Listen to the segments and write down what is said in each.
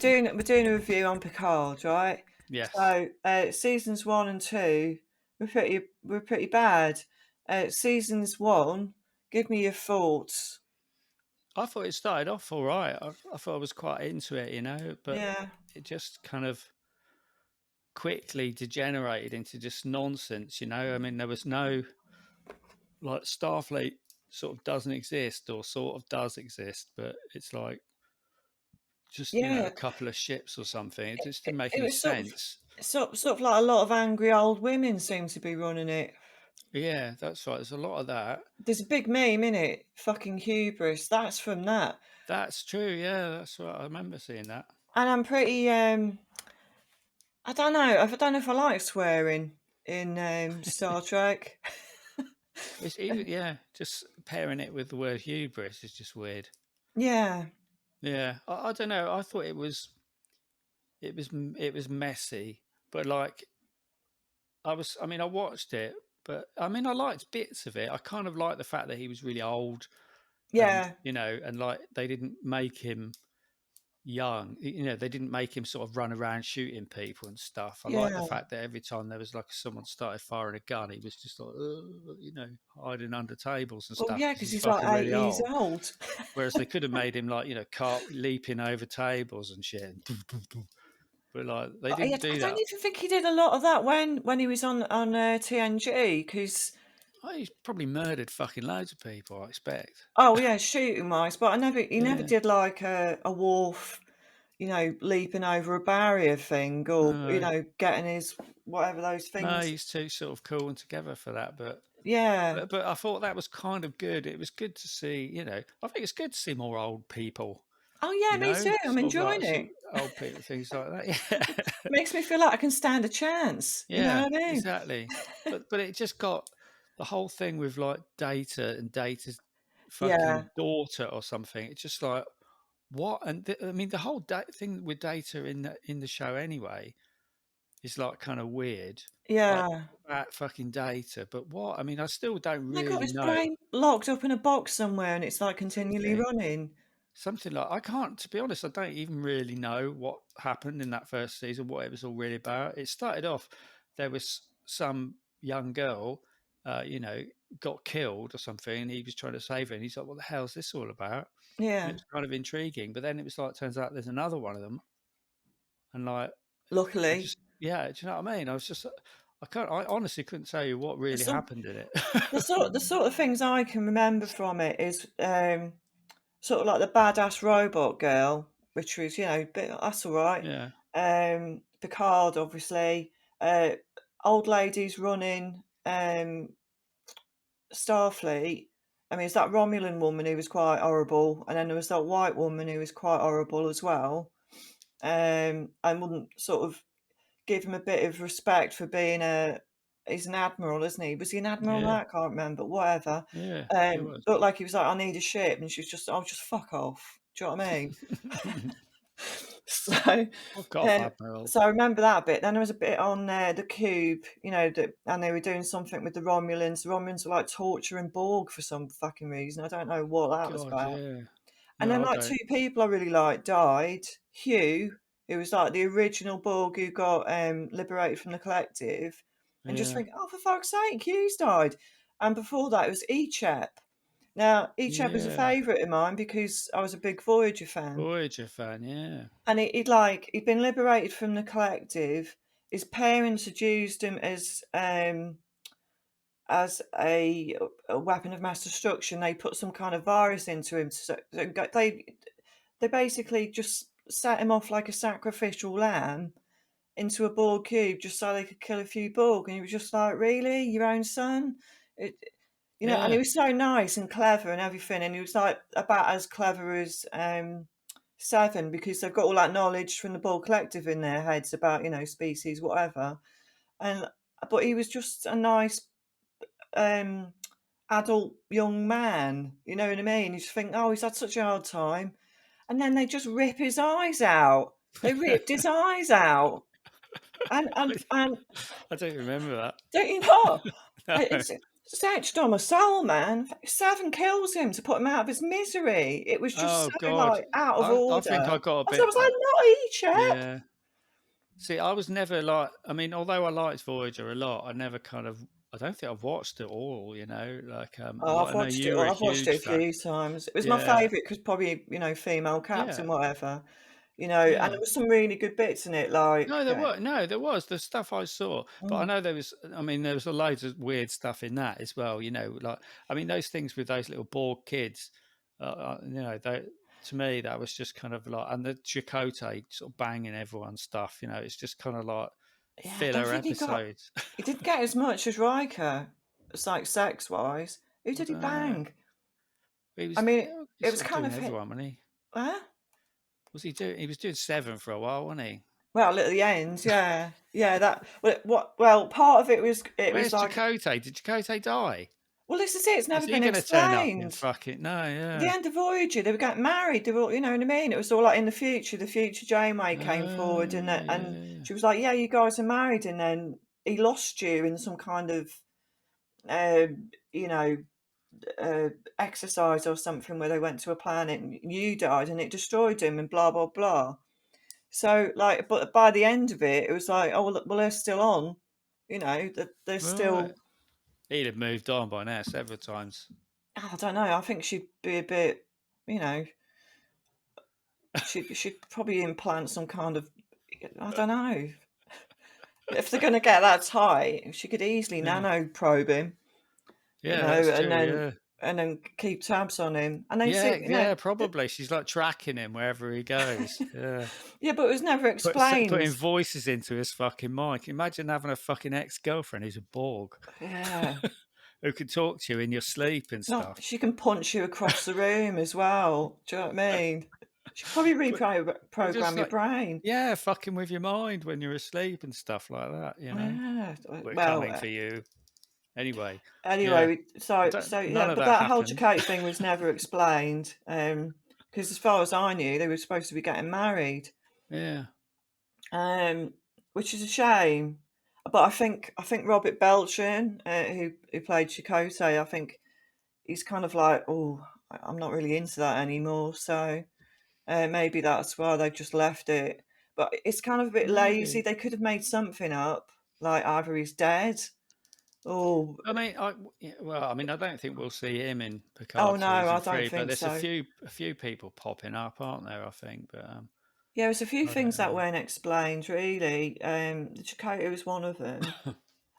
doing a review on Picard, right? Yes. So seasons 1 and 2 were pretty bad. Seasons 1, give me your thoughts. I thought it started off all right. I thought I was quite into it, but Yeah, it just kind of quickly degenerated into just nonsense, I mean, there was no, like, Starfleet sort of doesn't exist or sort of does exist, but it's like just, a yeah. couple of ships or something. It just didn't make It any was sense. sort of like a lot of angry old women seem to be running it. Yeah, that's right. There's a lot of that. There's a big meme in it, fucking hubris. That's from that. That's true. Yeah, that's right. I remember seeing that. And I'm pretty I don't know. I don't know if I like swearing in Star Trek. It's even, yeah, just pairing it with the word hubris is just weird. Yeah, Yeah, I don't know. I thought it was messy, but like I mean, I watched it, but I mean, I liked bits of it. I kind of liked the fact that he was really old, and yeah, and like they didn't make him young. They didn't make him sort of run around shooting people and stuff. I like the yeah. fact that every time there was like someone started firing a gun, he was just like, hiding under tables and Well, stuff yeah, because because he's he's like fucking really 8 years old. old. Whereas they could have made him like, leaping over tables and shit. But like they I didn't do don't that. even think he did a lot of that when he was on TNG. Because Oh, he's probably murdered fucking loads of people, I expect. oh yeah, shooting wise, but he never Yeah. did like a Worf, leaping over a barrier thing, or No, getting his whatever those no, things. he's too sort of cool and together for that. But Yeah, but, but I thought that was kind of good. It was good to see. I think it's good to see more old people. oh yeah, me too. I'm Sort of like enjoying see it. old people, things like that. Yeah, Makes me feel like I can stand a chance. You know yeah, what I mean? exactly. But it just got the whole thing with like Data and Data's Yeah, fucking daughter or something. It's just like what? And I mean, the whole thing with Data in the show anyway is like kind of weird, like yeah. that fucking Data. But what? I mean, I still don't They got really his know. brain locked up in a box somewhere, and it's like continually Something, running. something like I can't. To be honest, I don't even really know what happened in that first season. What it was all really about. It started off there was some young girl, uh, you know, got killed or something, and he was trying to save her. And he's like, "What the hell is this all about?" And it Yeah. was kind of intriguing. But then it was like, turns out there's another one of them, and like I Luckily, just, yeah, do you know what I mean? I honestly couldn't tell you what really so happened in it. the sort of things I can remember from it is sort of like the badass robot girl, which was that's all right. Yeah, Picard, obviously, uh, old ladies running Starfleet. I mean, it's that Romulan woman who was quite horrible, and then there was that white woman who was quite horrible as well. I wouldn't sort of give him a bit of respect for being he's an admiral, isn't he? Was he an admiral? yeah, I can't remember. Whatever. yeah, it was. Looked like he was like, I need a ship, and she's just, oh, just fuck off. Do you know what I mean? So, Fuck off, uh, Admiral. so I remember that bit. Then there was a bit on the Cube, and they were doing something with the Romulans. The Romulans were like torturing Borg for some fucking reason. I don't know what that was God, about. yeah. And then No, I like two don't. people I really liked died. Hugh, who was like the original Borg who got liberated from the collective, and just Yeah, think, oh, for fuck's sake, Hugh's died. And before that, it was Echep. Now, Echep was a yeah. favourite of mine because I was a big Voyager fan, Voyager fan, yeah, and he'd been liberated from the collective. His parents had used him as a weapon of mass destruction. They put some kind of virus into him. They basically just set him off like a sacrificial lamb into a Borg cube just so they could kill a few Borg. And he was just like, really? Your own son? It, and he yeah, was so nice and clever and everything. And he was like about as clever as Seven, because they've got all that knowledge from the Borg collective in their heads about, species, whatever. And but he was just a nice um adult young man, you know what I mean? You just think, oh, he's had such a hard time. And then they just rip his eyes out. They ripped his eyes out. And I don't remember that. don't you not? No, It's It's etched on my soul, man. Seven kills him to put him out of his misery. It was just Oh so, God, like, out of I order. think I got a I bit. was like, "Not eat Shep." Yeah. See, I was never like. I mean, although I liked Voyager a lot, I never kind of. I don't think I've watched it all. You know, Oh, like I know you were a I've watched it huge a fan. few times. It was my Yeah, favourite because probably, female yeah, captain, whatever, and yeah. there was some really good bits in it, like, No, there was the stuff I saw, but I mm, know there was. I mean, there was a loads of weird stuff in that as well. You know, like I mean, those things with those little Borg kids. They, to me, that was just kind of like, and the Chakotay sort of banging everyone's stuff. You know, it's just kind of like yeah, I don't filler think episodes. he didn't get as much as Riker, it's like sex-wise. Who I did he don't know. bang? He I was, mean, yeah, it he's was sort of kind doing of hit. everyone, wasn't he? Huh? Was he doing? He was doing seven for a while, wasn't he? Well, at the end, yeah. Yeah, that part of it was Where's like, Chakotay? Did Chakotay die? well, this is it, it's Is never he been going to turn up in explained. fucking? No, The yeah. end of Voyager, they were getting married. They were, you know what I mean? It was all like in the future Janeway came forward and Yeah. she was like, "Yeah, you guys are married," and then he lost you in some kind of um, you know, exercise or something where they went to a planet and you died and it destroyed him and blah blah blah. So like, but by the end of it, it was like, oh well, they're still on. They're Right. still. He'd have moved on by now several times. I don't know. I think she'd be a bit, you know, she'd probably implant some kind of, I don't know. If they're going to get that tight, she could easily Yeah. nano probe him, Yeah, that's and true. then Yeah. keep tabs on him. And then Yeah, see, yeah, probably. She's like tracking him wherever he goes. Yeah. yeah, but it was never Putting explained. voices into his fucking mic. Imagine having a fucking ex-girlfriend who's a Borg Yeah. who can talk to you in your sleep and No, stuff. she can punch you across the room as well. Do you know what I mean? She could probably But but just reprogram your like, brain. yeah, fucking with your mind when you're asleep and stuff like that, you know? Yeah. We're Well, coming for you. Anyway, yeah. anyway, I so don't yeah, none of but that that whole happened. Chakotay thing was never explained. Because as far as I knew, they were supposed to be getting married. Yeah. Um, which is a shame. But I think Robert Beltran, who played Chakotay, I think he's kind of like, oh, I'm not really into that anymore. So maybe that's why they've just left it. But it's kind of a bit lazy. Maybe. They could have made something up, like either he's dead or, I mean, yeah, well, I mean, I don't think we'll see him in oh Picard no, season I don't 3, but think there's so. a few people popping up, aren't there? I think, but Yeah, there's a few I don't things that know. weren't explained really. The Chakotay was one of them.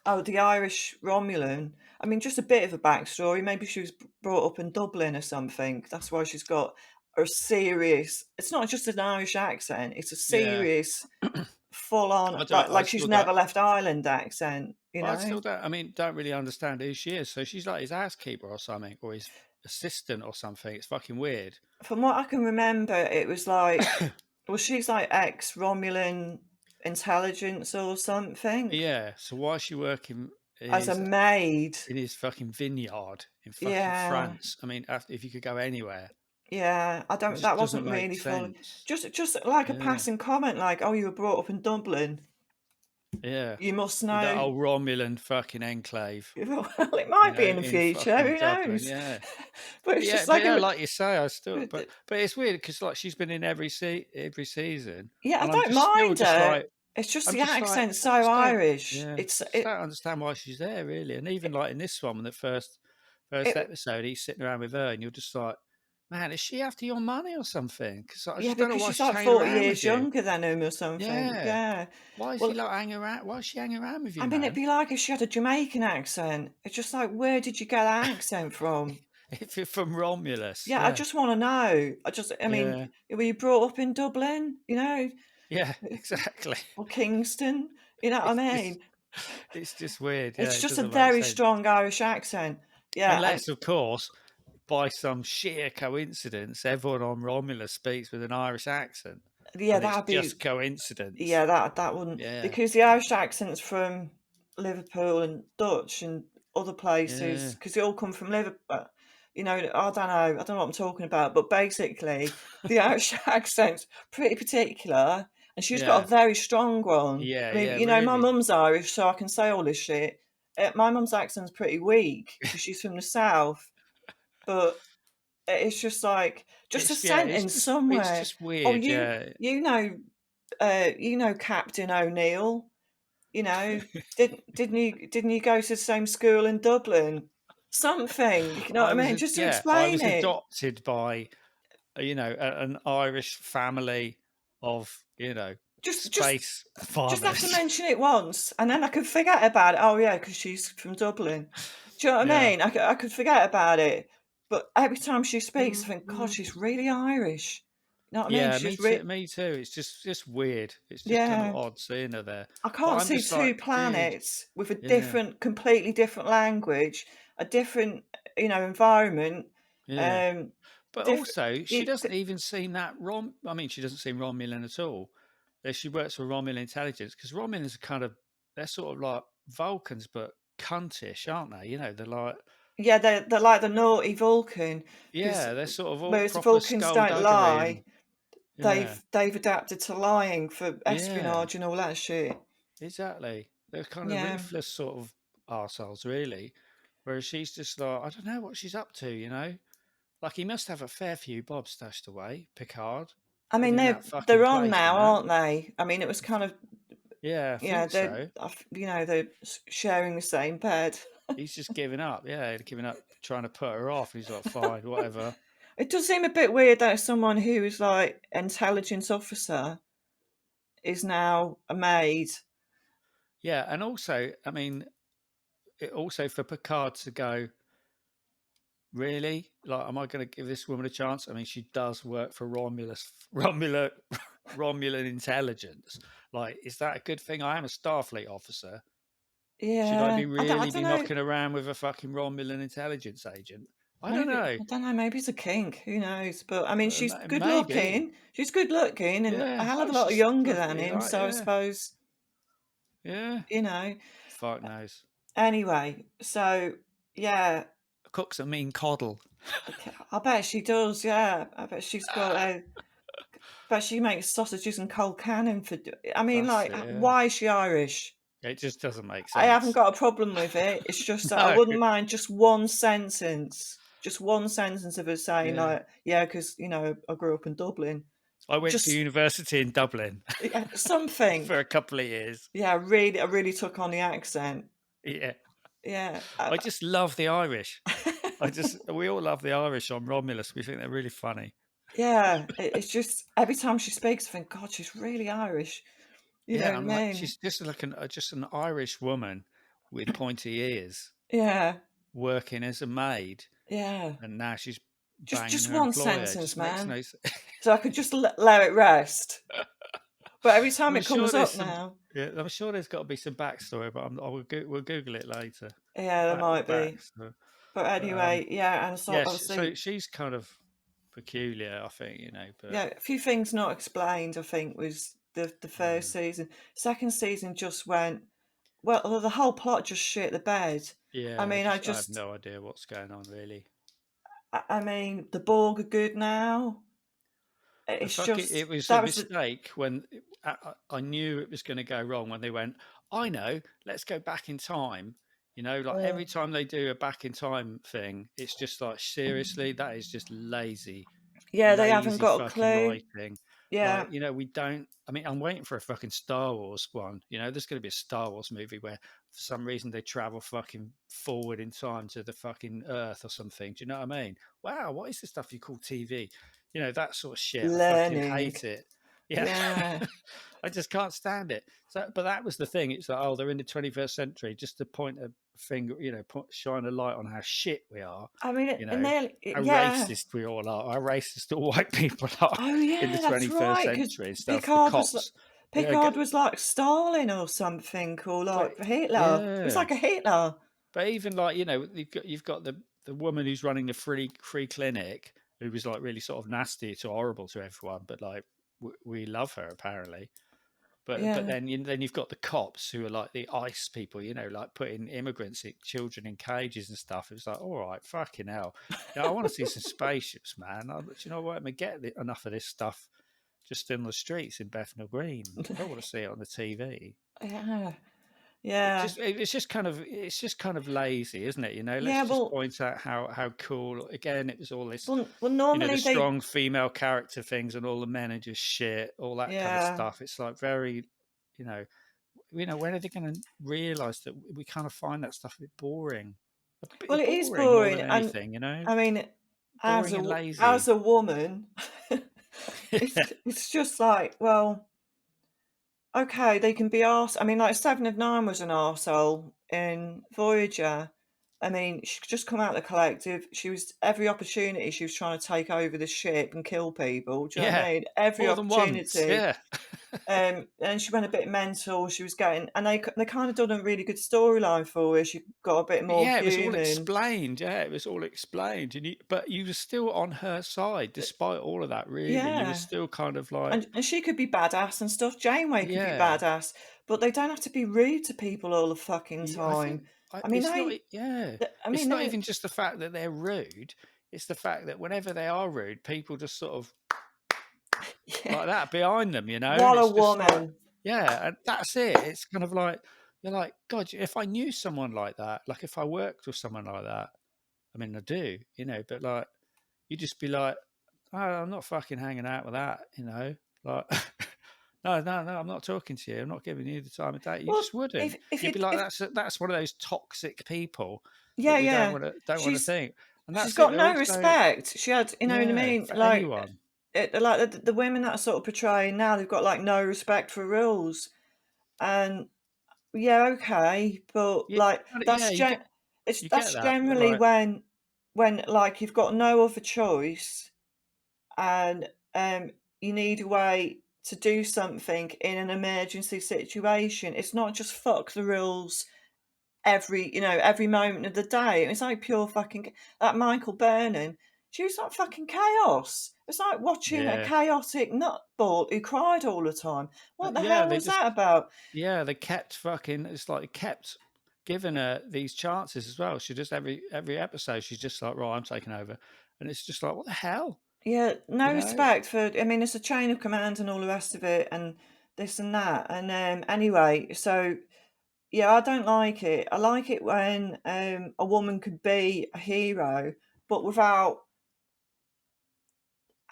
Oh, the Irish Romulan. I mean, just a bit of a backstory. Maybe she was brought up in Dublin or something. That's why she's got a serious. It's not just an Irish accent. It's a Yeah, serious, full on, I don't. like she's never left Ireland accent. I still don't. I mean, don't really understand who she is. So she's like his housekeeper or something, or his assistant or something. It's fucking weird. From what I can remember, it was like, well, she's like ex Romulan intelligence or something Yeah. So why is she working as a maid. in his fucking vineyard in fucking Yeah. France? I mean, if you could go anywhere, Yeah, I it don't. just That doesn't wasn't make really fully. sense. Just like a Yeah. passing comment, like, "Oh, you were brought up in Dublin. Yeah. You must In that know." old Romulan fucking enclave, Well, it might be in the in future. fucking Who Dublin. knows? Yeah. But But it's yeah, just like like you say, I still, a. but it's weird because like she's been in every season, Yeah, I and I'm don't just still mind just her. like, It's just I'm the just like, accent's I so just don't, Irish. yeah, just don't understand why she's there really. And even like in this one, the first It episode, he's sitting around with her, and you're just like, man, is she after your money or something? Because I yeah, just don't know because why she's she's like hanging 40 around years with you. younger than him or something. Yeah, Yeah. why is he Well, like hanging around? Why is she hanging around with I you, mean, it'd man? be like if she had a Jamaican accent. It's just like, where did you get that accent from? If you're from Romulus, Yeah, I yeah, just want to know. I mean, yeah, were you brought up in Dublin? yeah, exactly. Or Kingston? You know what I It's mean? just it's just weird. Yeah, It's it just a doesn't make very sense. strong Irish accent. Yeah, and Unless, of course, by some sheer coincidence, everyone on Romulus speaks with an Irish accent, yeah, and it's that'd be just coincidence. yeah, that wouldn't, Yeah, because the Irish accents from Liverpool and Dutch and other places, yeah, because they all come from Liverpool. I don't know what I'm talking about, but basically, the Irish accent's pretty particular, and she's got yeah, a very strong one. yeah, I mean, yeah. my Really? mum's Irish, so I can say all this shit. my mum's accent's pretty weak because she's from the south, but it's just like just a It's yeah, sentence it's somewhere. just Oh, weird, yeah. you know, Captain O'Neill. You know, didn't you go to the same school in Dublin? Something. You know what I mean? Just to I explain was it. adopted by, an Irish family of, Just just space just have to farmers. mention it once, and then I could forget about it. Oh yeah, because she's from Dublin. Do you know what I Yeah. mean? I could forget about it, but every time she speaks, I think, God, she's really Irish. You know what I mean? Yeah, She's re me too. It's just weird. It's just kind of yeah. odd seeing her there. I But can't I'm see just like, two dude, planets with a yeah, completely different language, a different, environment, yeah. um, But different. also, she doesn't even seem that I mean, she doesn't seem Romulan at all. She works for Romulan intelligence because Romulans are they're sort of like Vulcans, but cuntish, aren't they? They're like, Yeah, they're like the naughty Vulcan, because yeah, they're sort of all whereas the proper Vulcans don't skullduggery and lie, yeah, they've adapted to lying for yeah, espionage and all that shit. exactly. They're kind of Yeah. ruthless sort of arseholes, really. Whereas she's just like, I don't know what she's up to. Like he must have a fair few bobs stashed away, Picard, I mean, living that they're fucking on place, now, aren't they? I mean, it was kind of, Yeah, I yeah, think so. they're sharing the same bed. He's just given up. Yeah, he'd given up trying to put her off. He's like, fine, whatever. It does seem a bit weird that someone who is like intelligence officer is now a maid. Yeah, and also, I mean, also for Picard to go, really? Like, am I going to give this woman a chance? I mean, she does work for Romulan intelligence. Like, is that a good thing? I am a Starfleet officer. Should I Yeah, be I really don't be know. knocking around with a fucking Romulan intelligence agent? I don't know. I don't know. Maybe it's a kink. Who knows? But I mean, she's good Maybe. looking. She's good looking, and a Yeah. hell of Oh, a lot she's younger than perfectly him. right. So I Yeah. suppose Yeah. you know. Fuck knows. Anyway, so yeah, Cooks a mean coddle. okay, I bet she does. Yeah, I bet she's got a. But she makes sausages and cold cannon for. I mean, That's like, it. Yeah. why is she Irish? It just doesn't make I haven't sense. got a problem with it. It's just that I No. wouldn't mind just one sentence of her saying Yeah. like, yeah, because I grew up in Dublin. I went to Just university in Dublin yeah, something. for a couple of years. Yeah, I really took on the accent. Yeah. Yeah, I just love the Irish. We all love the Irish on Romulus. We think they're really funny. yeah. It's just every time she speaks, I think, God, she's really Irish. You know Yeah, what I I'm like, mean? she's just like just an Irish woman with pointy ears Yeah, working as a maid, yeah. and now she's banging Just her one employer. It sentence, just makes man. no sense. So I could just let it rest. But every time I'm it sure comes there's up some. now, Yeah, I'm sure there's got to be some backstory, but we'll Google it later. yeah, there might be. Backstory. But But anyway, yeah, and so yes, so obviously, she's kind of peculiar, I think, but yeah, a few things not explained, I think, was the first mm, season. Second season just went, well, the whole plot just shit the bed. I yeah, mean, I have no idea what's going on really. I mean, the Borg are good now. The It's fuck it just, was a that was the, mistake when I knew it was going to go wrong when they went, I know, let's go back in time. Like every time they do a back in time thing, it's just like, seriously, that is just yeah, they haven't lazy got a fucking clue. writing. Yeah, Like, we don't. I mean, I'm waiting for a fucking Star Wars one. There's going to be a Star Wars movie where, for some reason, they travel fucking forward in time to the fucking Earth or something. Do you know what I mean? Wow, what is the stuff you call TV? That sort of shit. I fucking learning. hate it. Yeah. Yeah. I just can't stand it. So, but that was the thing. It's like, oh, they're in the 21st century, just to point a finger, shine a light on how shit we are, I mean, you and know, they, how yeah. racist we all are, how racist all white people are Oh in the yeah, that's 21st right. Because century and stuff. The Picard was cops, yeah, Picard was like Stalin or something, or but like Hitler. It was yeah, like a Hitler. but even like you've got the woman who's running the free clinic who was like really sort of nasty to horrible to everyone, but like we love her apparently. But Yeah. then you've got the cops who are like the ICE people, like putting children in cages and stuff. It's like, all right, fucking hell. I want to see some spaceships, man. But you know what? I mean, get enough of this stuff just in the streets in Bethnal Green. I don't want to see it on the TV. Yeah. Yeah. It's just kind of lazy, isn't it? You know, let's Yeah, just well point out how cool. Again, it was all this, you know, the normally they strong female character things, and all the men are just shit, all that kind of yeah. stuff. It's like very, you know, when are they going to realise that we kind of find that stuff a bit boring, a Well, bit it is boring more boring, than and anything, you know, I mean, boring and as lazy. a woman, it's just like, well, okay, they can be arse. I mean, like Seven of Nine was an arsehole in Voyager. I mean, she just come out of the collective. She was every opportunity she was trying to take over the ship and kill people. Do you know what Yeah, I mean? Every more than once. opportunity. Yeah, And she went a bit mental. She was getting, and they kind of done a really good storyline for her. She got a bit more yeah, it was all human. explained. Yeah, it was all explained, and but you were still on her side despite all of that. Really, you were Yeah. still kind of like, And she could be badass and stuff. Janeway could be yeah, badass, but they don't have to be rude to people all the fucking I time. think I mean, it's not. Yeah, I it's mean, not they even just the fact that they're rude. It's the fact that whenever they are rude, people just sort of yeah. like that behind them, you know, and What a it's just like, woman. yeah, and that's it. It's kind of like you're like, God, if I knew someone like that, like if I worked with someone like that, I mean, I do, you know, but like you just be like, oh, I'm not fucking hanging out with that, you know, like. No, no, no! I'm not talking to you. I'm not giving you the time of day. You Well, just wouldn't. if You'd you be like, if that's one of those toxic people that yeah, we yeah, don't want to she's think. And she's that's it. got They're no also, respect. She had, you know what I yeah, mean? for anyone. Like the women that are sort of portraying now, they've got like no respect for rules. And yeah, okay, but Yeah, like yeah, you get that's that, but generally like, when like you've got no other choice and you need a way to do something in an emergency situation. It's not just fuck the rules every moment of the day. It's like pure fucking that Michael Burnham. She was like fucking chaos. It's like watching a yeah, chaotic nutball who cried all the time. What the yeah, hell they was just, that about? yeah, they kept fucking. It's like kept giving her these chances as well. She just every episode, she's just like, right, I'm taking over, and it's just like, what the hell, Yeah, you no know? respect for. I mean, it's a chain of command and all the rest of it, and this and that. And anyway, so yeah, I don't like it. I like it when a woman could be a hero, but without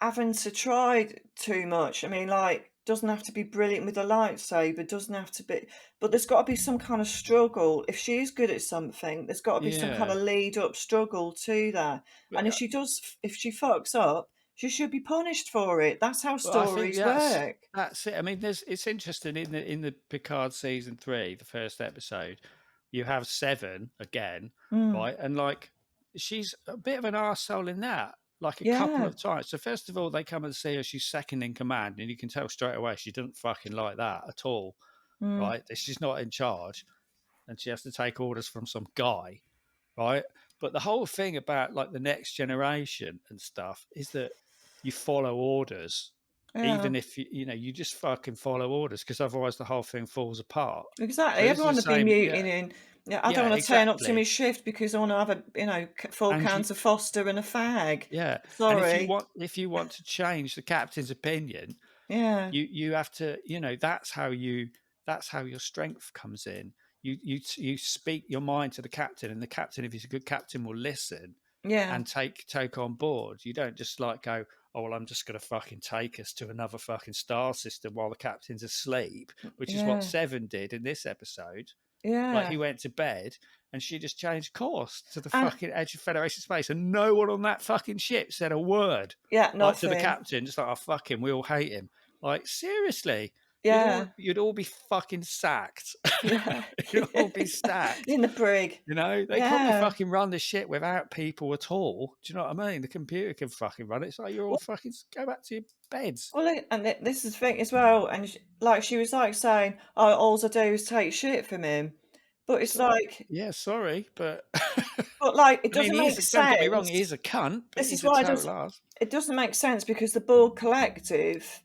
having to try too much. I mean, like, doesn't have to be brilliant with a lightsaber, doesn't have to be, but there's got to be some kind of struggle. If she's good at something, there's got to be some kind Yeah, of lead up struggle to that. And but if she fucks up, she should be punished for it. That's how well, I think stories work. that's it. I mean, there's it's interesting in the Picard season 3, the first episode, you have Seven again, Mm, right? And like she's a bit of an arsehole in that, like a couple yeah. of times. So first of all, they come and see her, she's second in command, and you can tell straight away she doesn't fucking like that at all, Mm, right? That she's not in charge, and she has to take orders from some guy, right? But the whole thing about like the next generation and stuff is that you follow orders, yeah. even if you know you just fucking follow orders because otherwise the whole thing falls apart. Exactly. So this is Everyone the would be same, yeah, mutinying. Yeah, I don't yeah, want to turn up to my exactly. shift because I want to have a full And you, cans of Foster and a fag. yeah, and Sorry. if you want to change the captain's opinion, Yeah. you have to, you know, that's how your strength comes in. You speak your mind to the captain, and the captain, if he's a good captain, will listen Yeah. and take on board. You don't just like go, oh well, I'm just going to fucking take us to another fucking star system while the captain's asleep, which is what Yeah. Seven did in this episode. Like he Yeah. went to bed and she just changed course to the And fucking edge of Federation space, and no one on that fucking ship said a word. yeah, Like to the nothing. captain, just like, oh fuck him, we all hate him. Like seriously, Yeah. you'd all be fucking sacked. Yeah. You'd all be stacked. In the brig. You know, they probably Yeah. fucking run the shit without people at all. Do you know what I mean? The computer can fucking run it. It's like you're all Well, fucking go back to your beds. this is the thing as well. And like she was like saying, "Oh, all I do is take shit from him," but it's So like, yeah, sorry, but but like it I mean, doesn't he is. make Don't get me wrong, sense. he is a cunt, but This is he's a why total ass. it doesn't make sense because the Borg Collective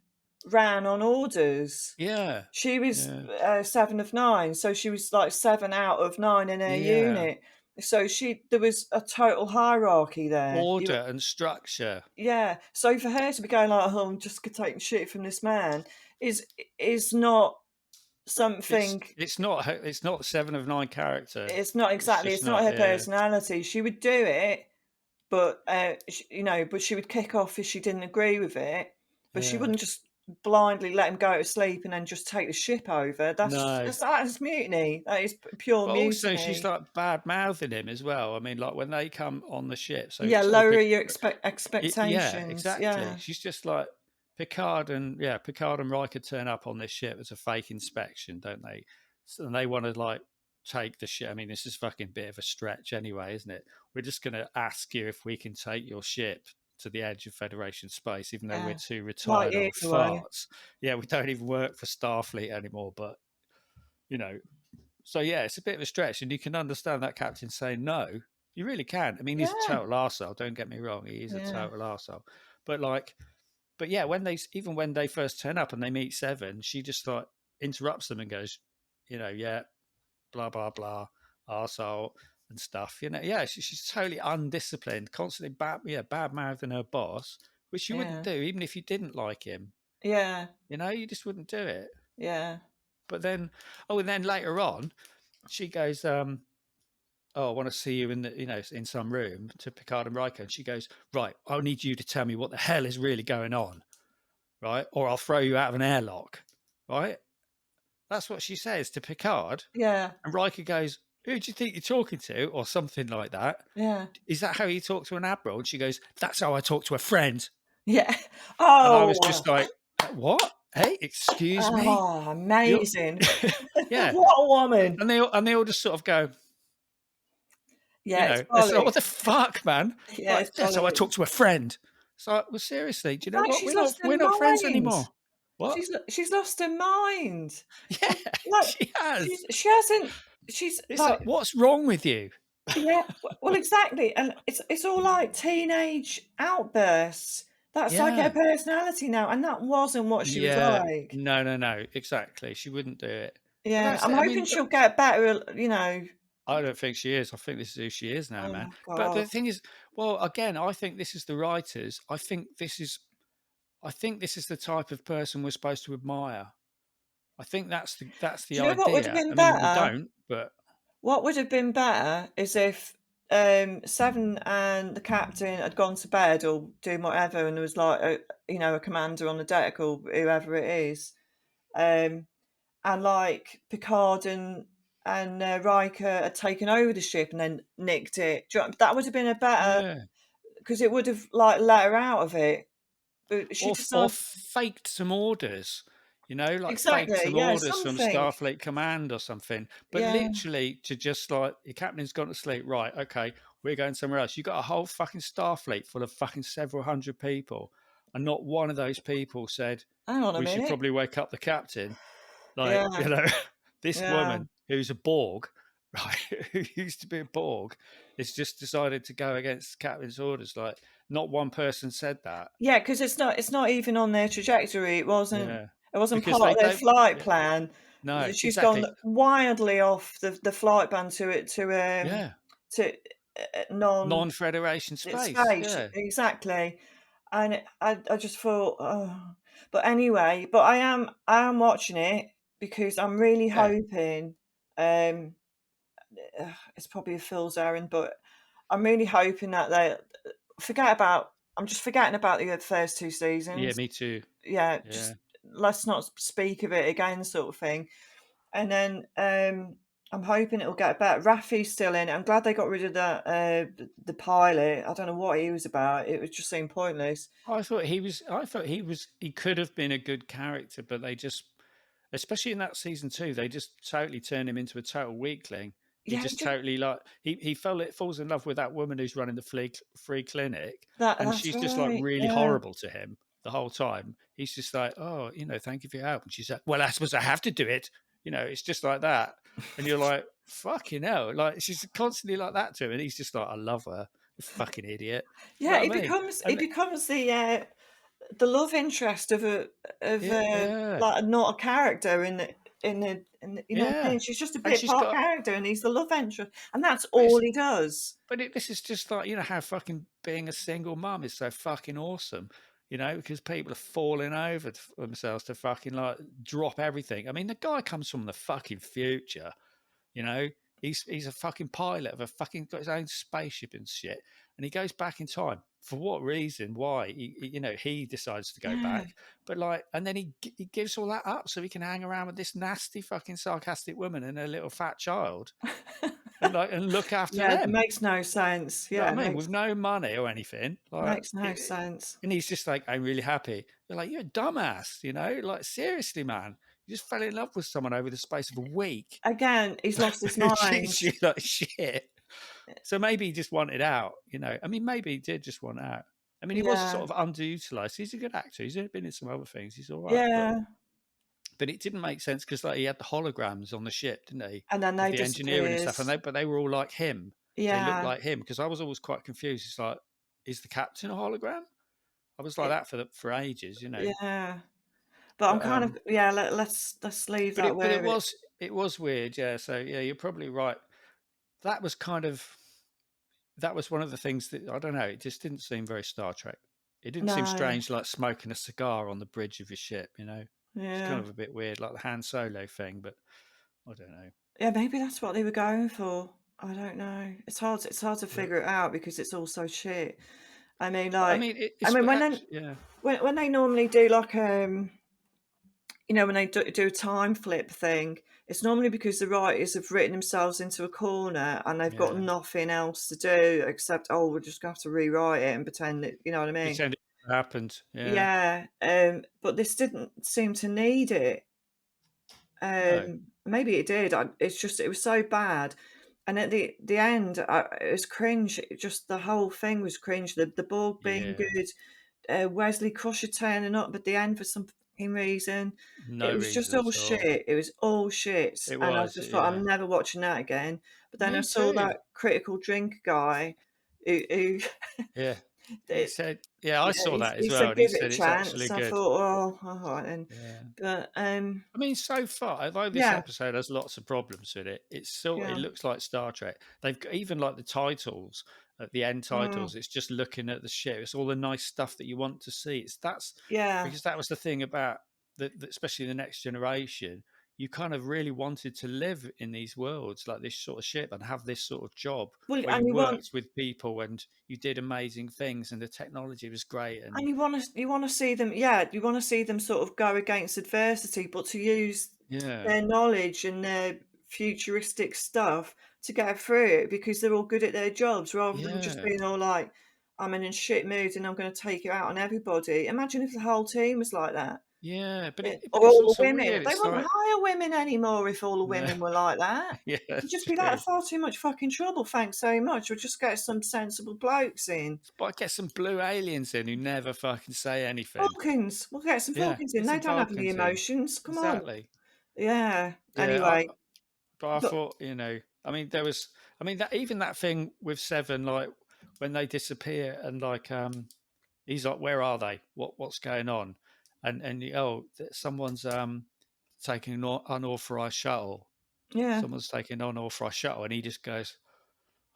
ran on orders. Yeah, She was yeah, 7 of 9, so she was like 7 out of 9 in her yeah. unit. So there was a total hierarchy there. Order and structure. Yeah. So for her to be going like, "Oh, I'm just taking shit from this man," is not. something. It's not 7 of 9 character. It's not It's exactly. just It's not not. her Yeah, personality. She would do it, but but she would kick off if she didn't agree with it. But she yeah. wouldn't just blindly let him go to sleep and then just take the ship over. No, That's mutiny. That is pure but also she's mutiny. like bad mouthing him as well. I mean, like when they come on the ship. Yeah, So lower your Yeah, expectations. exactly. Yeah, She's just like Picard and Riker turn up on this ship as a fake inspection, don't they? So, and they want to like take the ship. I mean, this is fucking bit of a stretch anyway, isn't it? We're just going to ask you if we can take your ship to the edge of Federation space, even though we're yeah. two Light retired old years away. farts. Yeah, we don't even work for Starfleet anymore, but you know, so yeah, it's a bit of a stretch, and you can understand that captain saying no. You really can. I mean, he's a Yeah, total arsehole. Don't get me wrong, he is a yeah, total arsehole. But like, but yeah, even when they first turn up and they meet Seven, she just like interrupts them and goes, yeah, blah blah blah, arsehole and stuff. Yeah, she's totally undisciplined, constantly bad mouthing her boss, which you wouldn't yeah, do even if you didn't like him. yeah, You just wouldn't do it. yeah, But then, and then later on, she goes, "Oh, I want to see you in in some room," to Picard and Riker, and she goes, "Right, I need you to tell me what the hell is really going on, right? Or I'll throw you out of an airlock, right?" That's what she says to Picard, yeah, and Riker goes, "Who do you think you're talking to?" or something like that. yeah, Is that how you talk to an admiral? And she goes, "That's how I talk to a friend." yeah. And I was Oh, just like, "What? Hey, excuse me? oh, You're amazing. yeah." What a woman. And they all just sort of go, Yeah, it's it's like, bollocks. what the fuck, man? Yeah, Like, it's that's how I talk bollocks. to a friend. So, well, seriously, do you It's know like what? she's lost her We're not friends mind. anymore. What? She's lost her mind. Yeah, Like, she has. she hasn't she's It's like, like what's wrong with you? yeah, well, exactly, and it's all like teenage outbursts. That's like her Yeah, personality now, and that wasn't what she was yeah. like. No, no, no. Exactly. She wouldn't do it. But Yeah, that's I'm it. I hoping mean, she'll get better, I don't think she is. I think this is who she is now, man. oh But the god. thing is, well, again, I think this is the writers. I think this is the type of person we're supposed to admire. I think that's the Do you know what would have idea. been I mean, we better? don't, but What would have been better is if, Seven and the captain had gone to bed or doing whatever, and there was like a commander on the deck or whoever it is, um, and like Picard and Riker had taken over the ship and then nicked it. That would have been a better yeah. because it would have like let her out of it. But she Or decided faked some orders, like faked exactly, some yeah, orders from something, Starfleet Command or something. But yeah. literally to just like your captain's gone to sleep, right? Okay, we're going somewhere else. You got a whole fucking Starfleet full of fucking several hundred people, and not one of those people said Hang on a we should minute. probably wake up the captain. Like, Yeah, this yeah. woman who's a Borg, right, who used to be a Borg, has just decided to go against captain's orders. Like, not one person said that. Yeah, because it's not even on their trajectory. Yeah, It wasn't because part they of their don't. flight Yeah, plan. no, She's gone exactly. wildly off the flight ban Yeah, to non non-Federation space. space Yeah, exactly, and I just thought, oh, but anyway, but I am watching it because I'm really yeah, hoping. Um, it's probably a fool's errand, but I'm really hoping that they forget about. I'm just forgetting about the first two yeah. seasons. Me too. Yeah, Yeah. just let's not speak of it again, sort of thing. And then I'm hoping it'll get better. Rafi's still in it. I'm glad they got rid of the pilot. I don't know what he was about. It was just seemed pointless. I thought he was. I thought he was. He could have been a good character, but they just, especially in that season 2, they just totally turned him into a total weakling. He Yeah, just totally like he falls in love with that woman who's running the free clinic, and that's she's just like right. really Yeah, horrible to him the whole time. He's just like, oh, thank you for your help, and she's like, well, I suppose I have to do it. It's just like that, and you're like, fucking hell, like she's constantly like that to him, and he's just like, I love her, you fucking idiot. You yeah. know It what I mean? becomes it And becomes the love interest yeah, yeah, like not a character in the you know what I yeah. mean? She's just a And bit she's part got, character, and he's the love interest, and that's but all he does. this is just like how fucking being a single mum is so fucking awesome. you know, because people are falling over themselves to fucking like drop everything. I mean, the guy comes from the fucking future, you know. He's a fucking pilot of a fucking got his own spaceship and shit, and he goes back in time. For what reason? Why? You know, he decides to go Yeah. back, but like, and then he gives all that up so he can hang around with this nasty fucking sarcastic woman and her little fat child, and like and look after Yeah, it them. makes no sense. You know Yeah, what I mean? With no money or anything, like, makes no sense. and he's just like, I'm really happy. You're like, you're a dumbass, you know? Like, seriously, man, you just fell in love with someone over the space of a week. Again, he's lost his Who mind. treats you like shit. So maybe he just wanted out, you know. I mean, maybe he did just want out. I mean, he was Yeah, sort of underutilized. He's a good actor. He's been in some other things. He's all right, yeah, but it didn't make sense because like he had the holograms on the ship, didn't he, and then of they the engineering and disappeared. stuff, and they were all like him. They looked Yeah, like him because I was always quite confused. It's like, is the captain a hologram? I was like it, that for ages, you know. yeah. But I'm But kind of yeah. Let's leave that it where it. was weird, yeah. So yeah, you're probably right. That was kind of that was one of the things that I don't know. It just didn't seem very Star Trek. It didn't seem No, strange, like smoking a cigar on the bridge of your ship. You know, it's kind yeah, of a bit weird, like the Han Solo thing. But I don't know. yeah. Maybe that's what they were going for. I don't know. It's hard to But figure it out because it's all so shit. I mean, I like, mean, I it's mean actually, yeah, when they normally do like you know, when they do a time flip thing, it's normally because the writers have written themselves into a corner and they've got yeah. nothing else to do except, oh, we're just gonna have to rewrite it and pretend that, you know what I mean? Pretend it happened. Yeah. Yeah, but this didn't seem to need it. No. Maybe it did. It's just it was so bad, and at the end, it was cringe. Just the whole thing was cringe. The Borg being Yeah. good, Wesley Crusher turning up at the end for some fucking reason. No It was just reason all at all. shit. It was all shit, It and I was. just thought I'm Yeah. never watching that again. But then I Me saw too. that critical drink guy who Yeah. He it, said, yeah, I yeah, saw that he as well, said and he give it a said it's actually chance. I good. thought, oh, all right then. Yeah. But I mean, so far, although this yeah, episode has lots of problems with it, it's still it yeah, looks like Star Trek. They've got, even like the titles at the end mm, titles. It's just looking at the ship. It's all the nice stuff that you want to see. It's that's yeah. because that was the thing about especially the next generation. You kind of really wanted to live in these worlds like this sort of ship and have this sort of job Well, where you worked with people and you did amazing things and the technology was great and you wanna see them, yeah, you wanna see them sort of go against adversity, but to use yeah, their knowledge and their futuristic stuff to get through it because they're all good at their jobs rather than just yeah, being all like, "I'm in a shit mood and I'm gonna take it out on everybody." Imagine if the whole team was like that. yeah. Or But it's all the also women. weird. They It's wouldn't like hire women anymore if all the no. women were like that. Yeah, You'd that's just be like, true. "That's far too much fucking trouble, thanks so much. We'll just get some sensible blokes in." But I get some blue aliens in who never fucking say anything. Vulcans. We'll get some Yeah, Vulcans in. get They some don't have any Vulcans in. emotions. Come on. Exactly. Yeah. Yeah, Anyway, but I but thought, you know, I mean, I mean, that even that thing with Seven, like when they disappear and like, he's like, where are they? What's going on? Someone's taking an unauthorized shuttle. yeah. Someone's taking an unauthorized shuttle, and he just goes,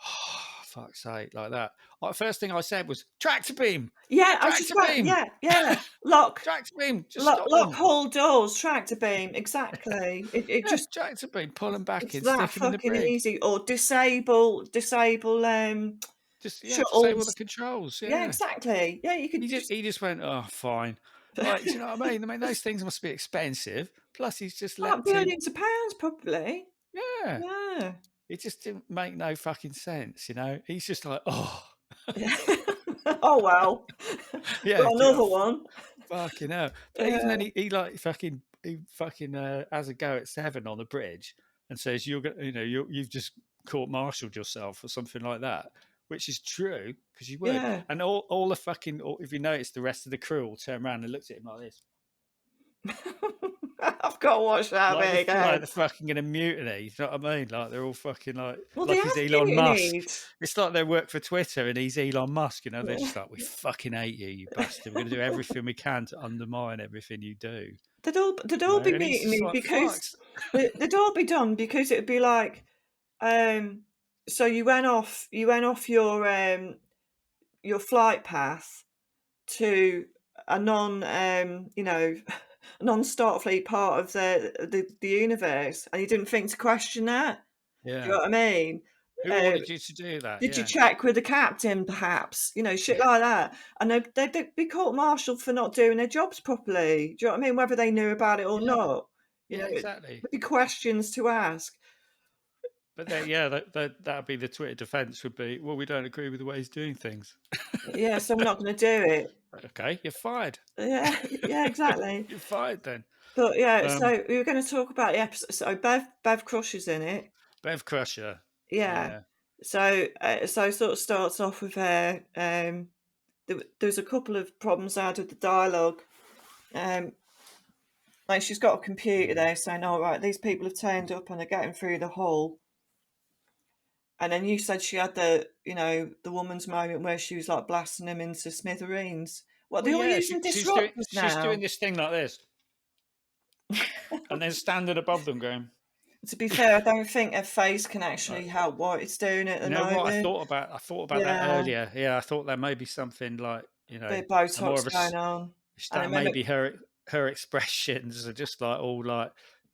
oh, fuck's sake, like that. Like, first thing I said was tractor beam, Yeah, I was just tractor about beam, yeah, yeah. Lock tractor beam, just stop lock them. hall doors, tractor beam, exactly. It Yeah, just tractor beam, pull them back it's in, that stick them in the fucking brig. easy. Or disable, Just yeah, disable the shuttles. controls. Yeah, Yeah, exactly. Yeah, you could just he just went, oh, fine. Like, do you know what I mean? I mean, those things must be expensive. Plus, he's just like leapt in. billions of pounds probably. Yeah, Yeah. it just didn't make no fucking sense. You know, he's just like, oh, Yeah. Oh, well. yeah, Got another one. fucking hell. But even Yeah, then, he fucking has a go at Seven on the bridge and says, "You're going, you know, you've just court-martialed yourself or something like that," which is true because you would. yeah. And if you notice, the rest of the crew all turned around and looked at him like this. I've got to watch that bit Like again. they're fucking gonna mutiny. You know what I mean? Like they're all fucking Well, they like have he's Elon Musk. mutinied. It's like they work for Twitter and he's Elon Musk. You know, they're just like, we fucking hate you, you bastard. We're gonna do everything we can to undermine everything you do. They'd You all know, be and he's meeting just me like, because fucks. they'd all be done because it'd be like, um, so you went off your flight path to a non, you know, non-Starfleet part of the universe, and you didn't think to question that? Do you Yeah. know what I mean? Who Uh, ordered you to do that? did you Yeah. check with the captain perhaps? You know, shit like that. And they'd be court-martialed for not doing their jobs properly. Do you know what I mean? Whether they knew about it or Yeah. not. You Yeah, know, exactly. there'd be questions to ask. But then, yeah, that'd be the Twitter defense would be, well, we don't agree with the way he's doing things. Yeah, so we're not gonna do it. Okay, you're fired. Yeah, yeah, exactly. You're fired then. But yeah, Um, so we were gonna talk about the episode. So Bev Crusher's in it. Bev Crusher. Yeah. Yeah. So it sort of starts off with her, there's a couple of problems out of the dialogue. Um, like she's got a computer there saying, "All right, these people have turned up and they're getting through the hull." And then you said she had the woman's moment where she was like blasting them into smithereens. What, Well, they're all yeah, using she's doing disruptors now? this thing like this, and then standing above them, going, To be fair, I don't think her face can actually help what it's doing at you the know what? moment. I thought about that Yeah, earlier. Yeah, I thought there may be something like, bit of a more Botox of a going on. And I that remember, maybe her expressions are just like all like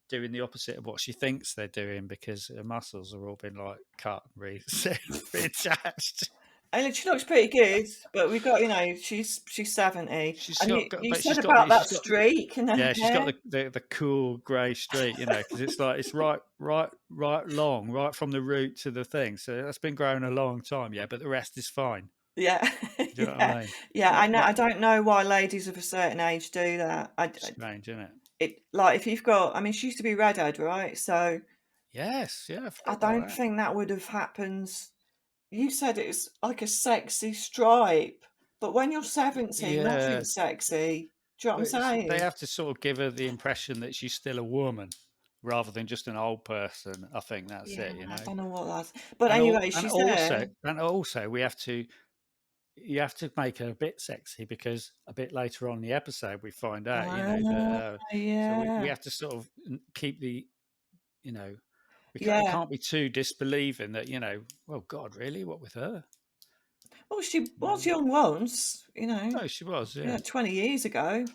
doing the opposite of what she thinks they're doing because her muscles have all been like cut and reattached. and she looks pretty good, but we've got, she's 70. She's And got, you but said about that she's got streak in her yeah, she's got hair. the cool grey streak, because it's like it's right long, right from the root to the thing. So that's been growing a long time, yeah. But the rest is fine. Yeah, Do you know what yeah, I mean? yeah. I know. Not I don't know why ladies of a certain age do that. strange, isn't it? It like if you've got. I mean, she used to be redhead, right? So Yes, yeah, I I forgot about don't that. think that would have happened. You said it's like a sexy stripe, but when you're 70, Yeah, nothing's sexy. Do you know what I'm but they saying? have to sort of give her the impression that she's still a woman rather than just an old person. I think that's Yeah, it. I don't know what that's. But anyway, she's there. And also we have to you have to make her a bit sexy because a bit later on in the episode we find out, that Ah, so we yeah, have to sort of keep the you know we yeah. can't be too disbelieving that well, God, really, what with her? Well, she was Mm. young once, Oh, she was, yeah, yeah. 20 years ago.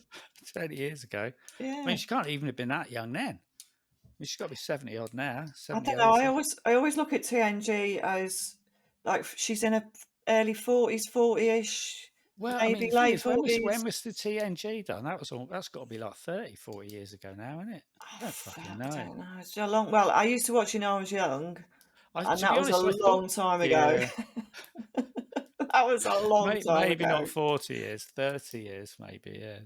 20 years ago. I Yeah. mean, she can't even have been that young then. I mean, she's got to be 70 odd now, I 70, don't know. 80. I always look at TNG as like she's in her early 40s, 40ish, Well, I mean, maybe the thing late is, 40s. when was the TNG done? That's got to be like 30, 40 years ago now, isn't it? Oh, I don't fucking fuck, I know. don't know. It's so long. Well, I used to watch it when I was young, and To that be was a honest, I thought, long time ago. yeah, That was a long time maybe ago. not 40 years, 30 years, maybe, yeah.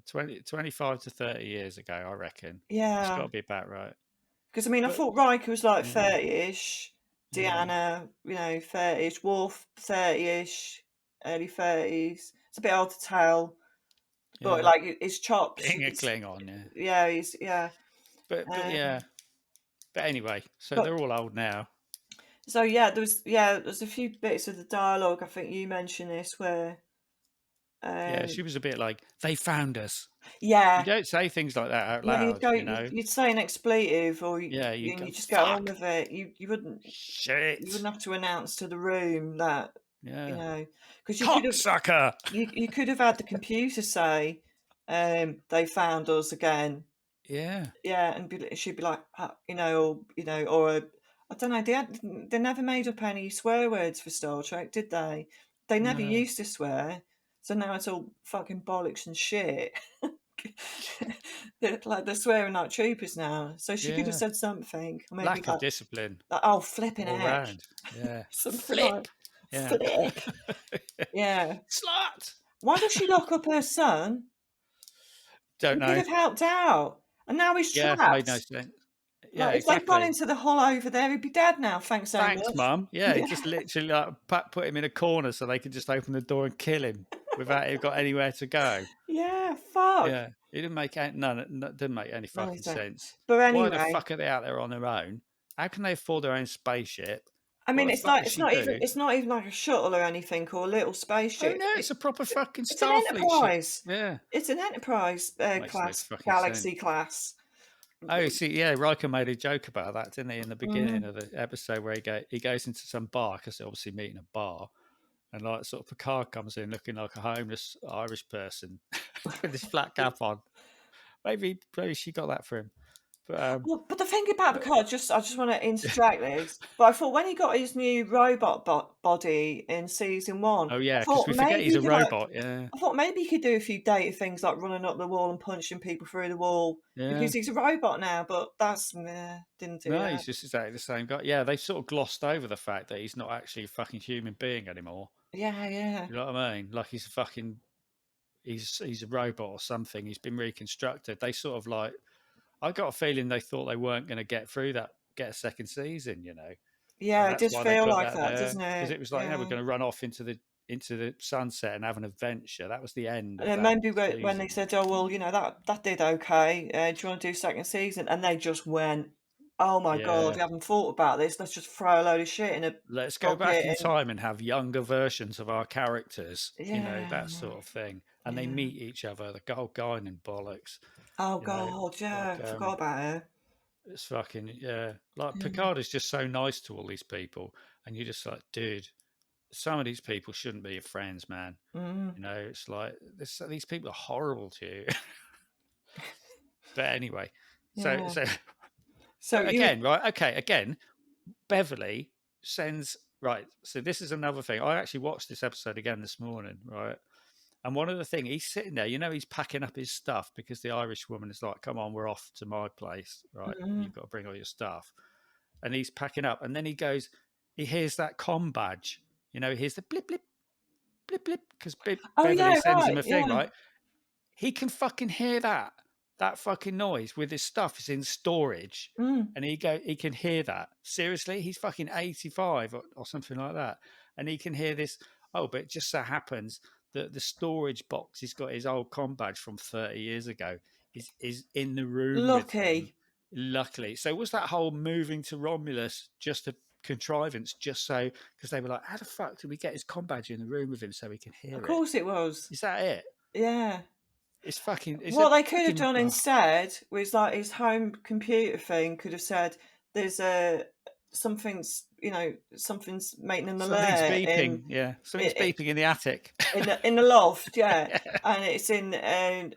25 to 30 years ago, I reckon. It's got Yeah, to be about right. because I mean, I But, thought Riker was like yeah, 30ish, yeah, Deanna, 30ish, Worf 30ish, early 30s. It's a bit hard to tell, but yeah. like his chops, Being a Klingon, yeah. yeah, he's yeah. But Um, yeah. But anyway, so but they're all old now. so there's a few bits of the dialogue. I think you mentioned this where Yeah, um she was a bit like, they found us. You yeah, don't say things like that out yeah, loud, you know? you'd say an expletive, or Yeah, you and go, you just get on fuck, with it. You shit, wouldn't have to announce to the room that, yeah, because cocksucker. you could have had the computer say, they found us again. Yeah, Yeah, and she'd be like, or I don't know. They never made up any swear words for Star Trek, did they? They never no, used to swear, so now it's all fucking bollocks and shit. They're swearing like troopers now. So she could have yeah. said something, or maybe Lack of discipline oh, flipping all heck, round. Yeah. something like Flip. Yeah. flip. Yeah. Slut. Why does she lock up her son? Don't He could know. have helped out, and now he's Yeah, made no trapped. sense. Yeah, Like, if they'd gone exactly. into the hole over there, he'd be dead now. Thanks so Thanks, much. Mum. Yeah, Yeah, just literally like put him in a corner so they could just open the door and kill him without he got anywhere to go. yeah, fuck. Yeah, it didn't make any No, fucking he's dead. sense. But Why the anyway, fuck are they out there on their own? How can they afford their own spaceship? I What mean, the fuck does she do? it's not even like a shuttle or anything or a little Oh spaceship. no, it's a proper fucking It's an Starfleet ship. Enterprise. Yeah, It's an Enterprise makes no class, fucking sense. Galaxy class. Oh, see, yeah, Riker made a joke about that, didn't he, in the beginning Mm. of the episode where he goes into some bar because they're obviously meeting a bar, and like sort of Picard comes in looking like a homeless Irish person, with this flat cap on. Maybe she got that for him. But Well, but the thing about but Picard, I just want to interject this, but I thought when he got his new robot body in season one, oh I yeah, because thought we forget maybe he's he a could like, robot. Yeah, I thought maybe he could do a few dated things like running up the wall and punching people through the wall yeah. because he's a robot now. But that's meh, didn't do No, that. he's just exactly the same guy. Yeah, they sort of glossed over the fact that he's not actually a fucking human being anymore. Yeah, yeah, You know what I mean? Like he's a fucking he's a robot or something. He's been reconstructed. They sort of like I got a feeling they thought they weren't going to get a second season. And yeah. It that's does why they feel put like that that, there doesn't because it? it was like we're Yeah. going to run off into the sunset and have an adventure. That was the end And of then that maybe when they season. said, "Oh well, that did okay. Do you want to do second season?" and they just went, "Oh my god, Yeah, we haven't thought about this. Let's just throw a load of shit in a let's go back bucket." in And time and have younger versions of our characters. yeah, That sort of thing. And they yeah. meet each other. The gold guy and bollocks. Oh You know, god, yeah, like forgot about her. it's fucking yeah. Like Yeah. Picard is just so nice to all these people, and you're just like, dude, some of these people shouldn't be your friends, man. Mm, It's like these people are horrible to you. But anyway, so yeah. so So but you again, right? Okay, again, Beverly sends right. So this is another thing. I actually watched this episode again this morning, right? And one of the things he's sitting there, he's packing up his stuff because the Irish woman is like, "Come on, we're off to my place, right? mm, You've got to bring all your stuff." And he's packing up, and then he hears that com badge, he hears the blip blip blip blip because oh Beverly yeah, sends him right, a thing, yeah. right? He can fucking hear that fucking noise with his stuff is in storage, Mm, and he can hear that. Seriously, he's fucking 85 or something like that, and he can hear this. Oh, but it just so happens that the storage box he's got his old com badge from 30 years ago is in the room with him. lucky. Luckily, so was that whole moving to Romulus just a contrivance, just so because they were like, how the fuck did we get his com badge in the room with him so he can Of hear it? course it was. Is that it? Yeah. It's What a they could have fucking done instead was like his home computer thing could have said, "There's a something's making an something's alert beeping. Yeah, something's in beeping in the attic. in the loft, yeah, Yeah, and it's in and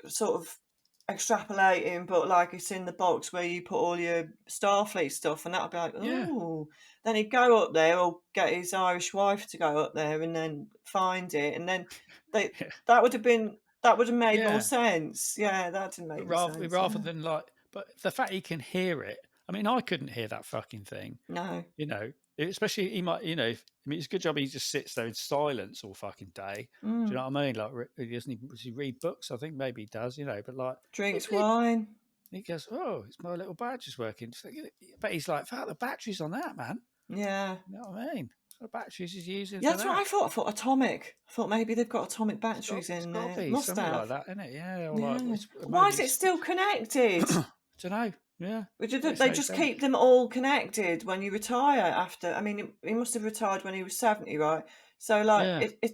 sort of extrapolating, but like it's in the box where you put all your Starfleet stuff, and that'll be like, yeah, oh, then he'd go up there or get his Irish wife to go up there and then find it, and then they yeah. that would have made more Yeah. sense. Yeah, that didn't But make any rather, sense. rather Yeah, than like, but the fact he can hear it. I mean, I couldn't hear that fucking thing. no, You know, especially he might. It's a good job he just sits there in silence all fucking day. Do you mm. know what I mean? Like, does he read books? I think maybe he does. But like, bleep, Drinks bleep. wine. He goes, "Oh, it's my little badge is working." But he's like, "Fuck, the battery's on that, man." Yeah. You know what I mean? What batteries is he using Yeah, for that's what I that? thought. I thought atomic. I thought maybe they've got atomic batteries It's in got to there. be Must something like have. that, isn't it? Yeah, or like Yeah. Why maybe is it it's. still connected? I don't know. Yeah, makes They no just sense. keep them all connected when you retire after. I mean, he must have retired when he was 70, right? So, like, Yeah,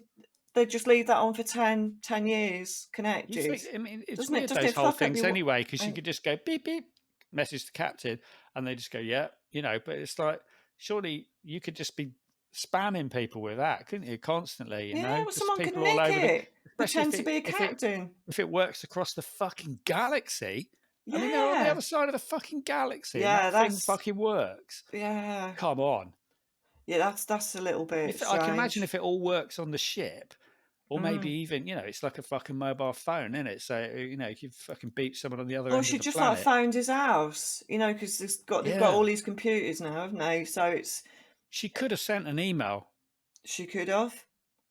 they just leave that on for 10 years you connected. think? I mean, it's Doesn't it? weird Doesn't those it whole fuck up things your. anyway, because you I- could just go beep beep, message the captain, and they just go yeah, But it's like surely you could just be spamming people with that, couldn't you? Constantly, Yeah, well, just someone can people all nick over the. it. Especially Pretend to be a captain. if it works across the fucking galaxy. I mean, they're on the Yeah. other side of the fucking galaxy, and Yeah, that thing that's. fucking works. Yeah. Come on. Yeah, that's a little bit If I can imagine strange. if it all works on the ship, or maybe Mm. even it's like a fucking mobile phone, isn't it? So you fucking beat someone on the other Or end of she the just like planet. found his house, because they've got all Yeah, these computers now, haven't they? So it's she could have sent an email. she could have.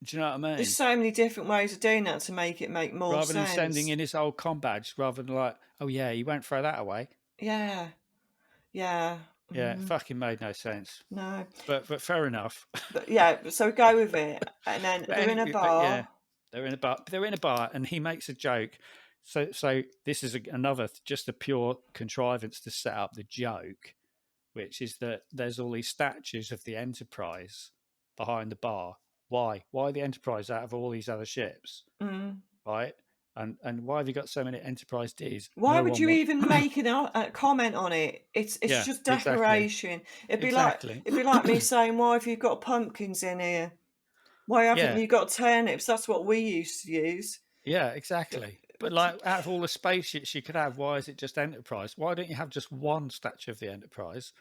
Do you know what I There's mean? so many different ways of doing that to make it make more Rather than sending sense. in his old com badge, rather than like, oh yeah, you won't throw that away. Yeah, yeah. Yeah, it fucking made no sense. No, But fair enough. but yeah. So go with it, and then they're in a But yeah, bar. they're in a bar. They're in a bar, and he makes a joke. So this is another just a pure contrivance to set up the joke, which is that there's all these statues of the Enterprise behind the bar. Why? Why the Enterprise out of all these other ships? Mm. Right? And why have you got so many Enterprise Ds? Why No would one you wants. even make a comment on it? It's Yeah, just exactly, decoration. exactly. It'd be like me saying, "Why have you got pumpkins in here? Why haven't Yeah, you got turnips? That's what we used to use." Yeah, exactly. But like, out of all the spaceships you could have, why is it just Enterprise? Why don't you have just one statue of the Enterprise,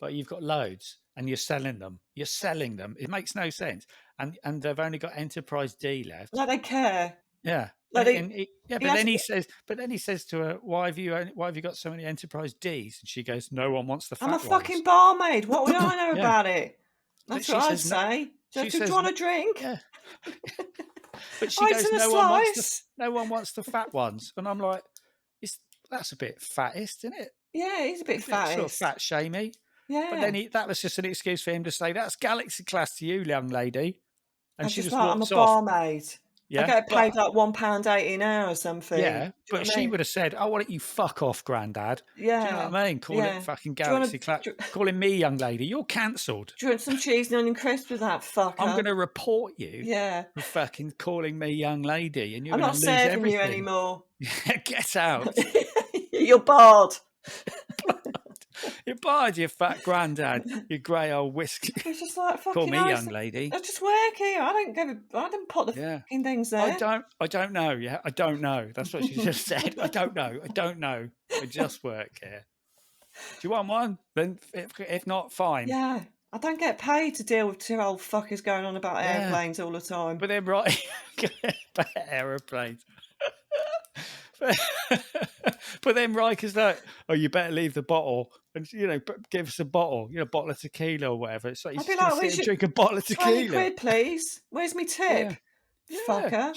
but you've got loads and you're selling them? You're selling them. It makes no sense. And they've only got Enterprise D left. Like they care. Yeah. Like they, Yeah, he but has. then he says to her, why have you got so many Enterprise Ds? And she goes, no one wants the I'm a fat fucking ones. barmaid. What would I know Yeah. about it? But That's what she I'd says no. say. She Do you says want a drink? yeah. But she Ice goes, and a slice. no one wants the fat ones. And I'm like, that's a bit fattest, isn't it? Yeah, he's a bit A bit sort of fattest. fat shamey. But then Yeah. that was just an excuse for him to say, that's galaxy class to you, young lady. And I'm she just just like, I'm a walks off. barmaid. I Yeah. get paid But like £1.80 an hour or something. yeah, Do you know but what I she mean? would have said, oh, why don't you fuck off, Grandad? Do you know Yeah. what I mean? Call it Yeah. fucking Do you want galaxy class. Calling me young lady. You're cancelled. some cheese and onion crisps with that I'm fucker? going to report you Yeah. for fucking calling me young lady and you're I'm going not to lose serving you everything. anymore. Get out. You're barred. You're barred, you fat grandad, you grey old whiskey. It's just like Call fucking me ice. young lady. I just work here. I don't put the Yeah. fucking things there. I don't know. Yeah, I don't know. That's what she just said. I don't know. I don't know. I just work here. Do you want one? Then if not, fine. Yeah. I don't get paid to deal with two old fuckers going on about Yeah. airplanes all the time. But then right, aeroplanes. But then Riker's like, "Oh, you better leave the bottle, and give us a bottle, a bottle of tequila or whatever." It's like I'd he's be just going like, to sit where's and your drink a bottle of 20 tequila. quid, please? Where's my tip? Yeah, yeah. Fucker.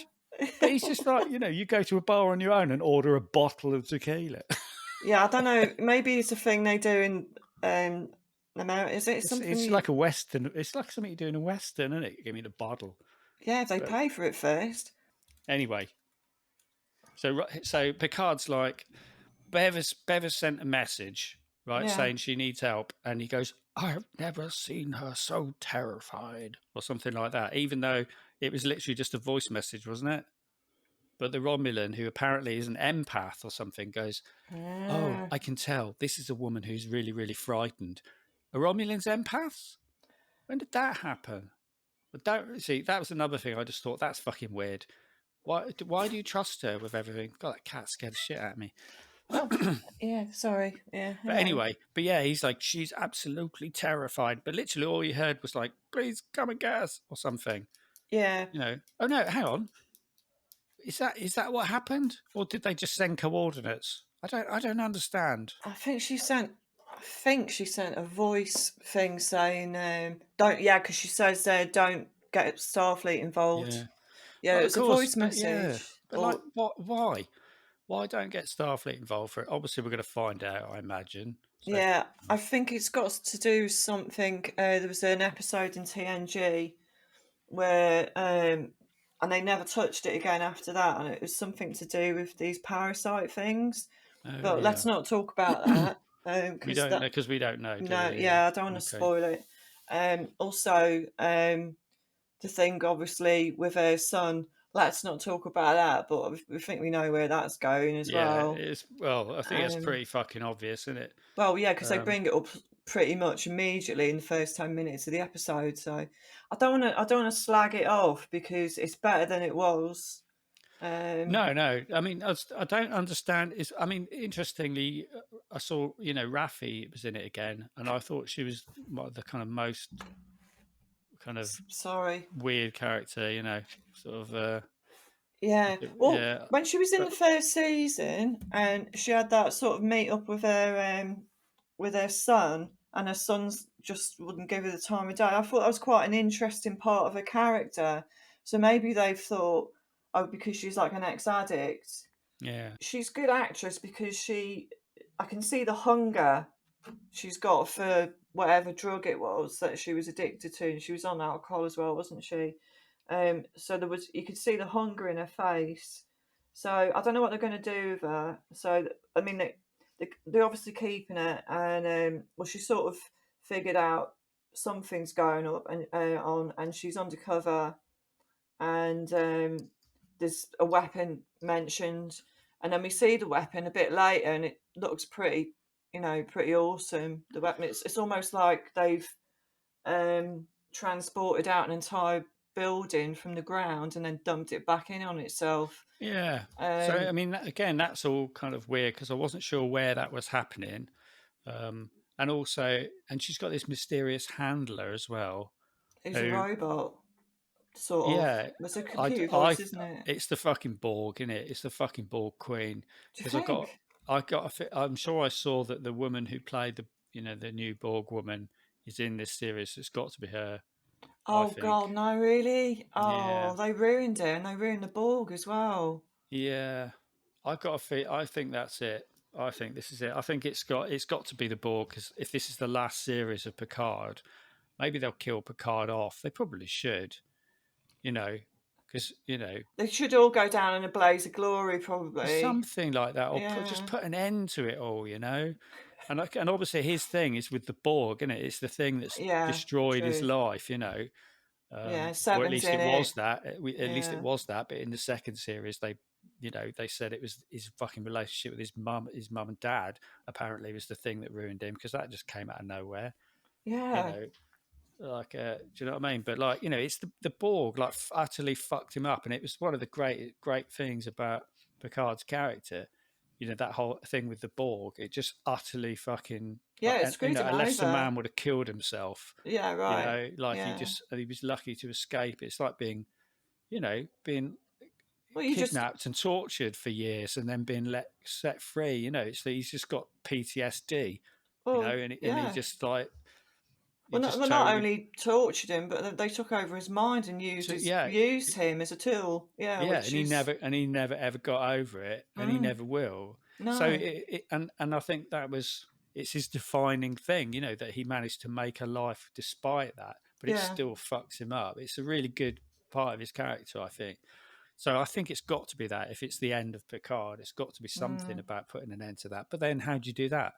But he's just like, you go to a bar on your own and order a bottle of tequila. Yeah, I don't know. Maybe it's a thing they do in America. Is it something It's like a Western. It's like something you do in a Western, isn't it? Give me the bottle. Yeah, if they But pay for it first. anyway, so Picard's like, Bev has sent a message, right, Yeah. saying she needs help, and he goes, "I've never seen her so terrified," or something like that. Even though it was literally just a voice message, wasn't it? But the Romulan, who apparently is an empath or something, goes, "Oh, Ah. I can tell. This is a woman who's really, really frightened." Are Romulans empaths? When did that happen? But don't see. That was another thing. I just thought that's fucking weird. Why do you trust her with everything? God, that cat scared the shit out of me. Oh, yeah, sorry. Yeah. But anyway, yeah, he's like, she's absolutely terrified. But literally, all you heard was like, "Please come and get us," or something. Yeah. Oh no, hang on. Is that what happened, or did they just send coordinates? I don't understand. I think she sent a voice thing saying don't, yeah, because she says don't get Starfleet involved. Yeah. Yeah, Well, it of was a course, voice but yeah, message. but like, why? Why don't get Starfleet involved for it? Obviously, we're going to find out, I imagine. So, Yeah, I think it's got to do something. There was an episode in TNG where, and they never touched it again after that, and it was something to do with these parasite things. But yeah. let's not talk about that. We Because don't know, because we don't know. no, Do we? yeah, I don't want to Okay. spoil it. Also, the thing obviously with her son. Let's not talk about that, but we think we know where that's going as well. I think it's pretty fucking obvious, isn't it? Well, yeah, because they bring it up pretty much immediately in the first 10 minutes of the episode. So I don't want to slag it off because it's better than it was. No. I mean, I don't understand. Interestingly, I saw Raffi was in it again, and I thought she was the kind of most kind of weird character. Sort of. Yeah. Well, yeah. when she was in the first season, and she had that sort of meet up with her son, and her son just wouldn't give her the time of day. I thought that was quite an interesting part of her character. So maybe they've thought, oh, because she's like an ex-addict. Yeah. She's a good actress because I can see the hunger she's got for whatever drug it was that she was addicted to, and she was on alcohol as well, wasn't she? So you could see the hunger in her face. So I don't know what they're going to do with her. So I mean, they're obviously keeping it, and she sort of figured out something's going up and she's undercover, and there's a weapon mentioned, and then we see the weapon a bit later, and it looks pretty awesome. The weapon, it's almost like they've transported out an entire building from the ground and then dumped it back in on itself. Yeah. So Um, I mean, again, that's all kind of weird because I wasn't sure where that was happening. Um, and also, and she's got this mysterious handler as well, who's a who, robot, sort of. yeah, It's a I, computer I, voice, isn't it? it's the fucking Borg, isn't it? It's the fucking Borg Queen. Do you Because think? I'm sure I saw that the woman who played the new Borg woman is in this series. It's got to be her, I Oh think. God, no, really? Yeah, Oh, they ruined it, and they ruined the Borg as well. yeah. I think that's it. I think this is it. I think it's got to be the Borg because if this is the last series of Picard, maybe they'll kill Picard off. They probably should, you know, because They should all go down in a blaze of glory, probably. something like that, or just Yeah, put an end to it all. And obviously his thing is with the Borg, isn't it? It's the thing that's yeah, destroyed his true. life. Yeah, Or at Seven's least in it was it. that. At least it Yeah, was that. But in the second series, they said it was his fucking relationship with his mum and dad. Apparently, was the thing that ruined him because that just came out of nowhere. You yeah, know, do you know what I mean? But it's the Borg like utterly fucked him up, and it was one of the great things about Picard's character. That whole thing with the Borg, it just utterly fucking yeah. It and screwed him unless the over. man would have killed himself, Yeah, right. like Yeah. he was lucky to escape. It's like being Well, you just kidnapped and tortured for years and then being set free. It's that he's just got PTSD. well, And he yeah. just like he Well, just not totally only tortured him, but they took over his mind and yeah. used him as a tool. Yeah, Yeah, which is and he never ever got over it, and he mm, never will. So no. and I think it's his defining thing, that he managed to make a life despite that, but it Yeah. still fucks him up. It's a really good part of his character, I think. So I think it's got to be that. If it's the end of Picard, it's got to be something Mm. about putting an end to that. But then, how do you do that?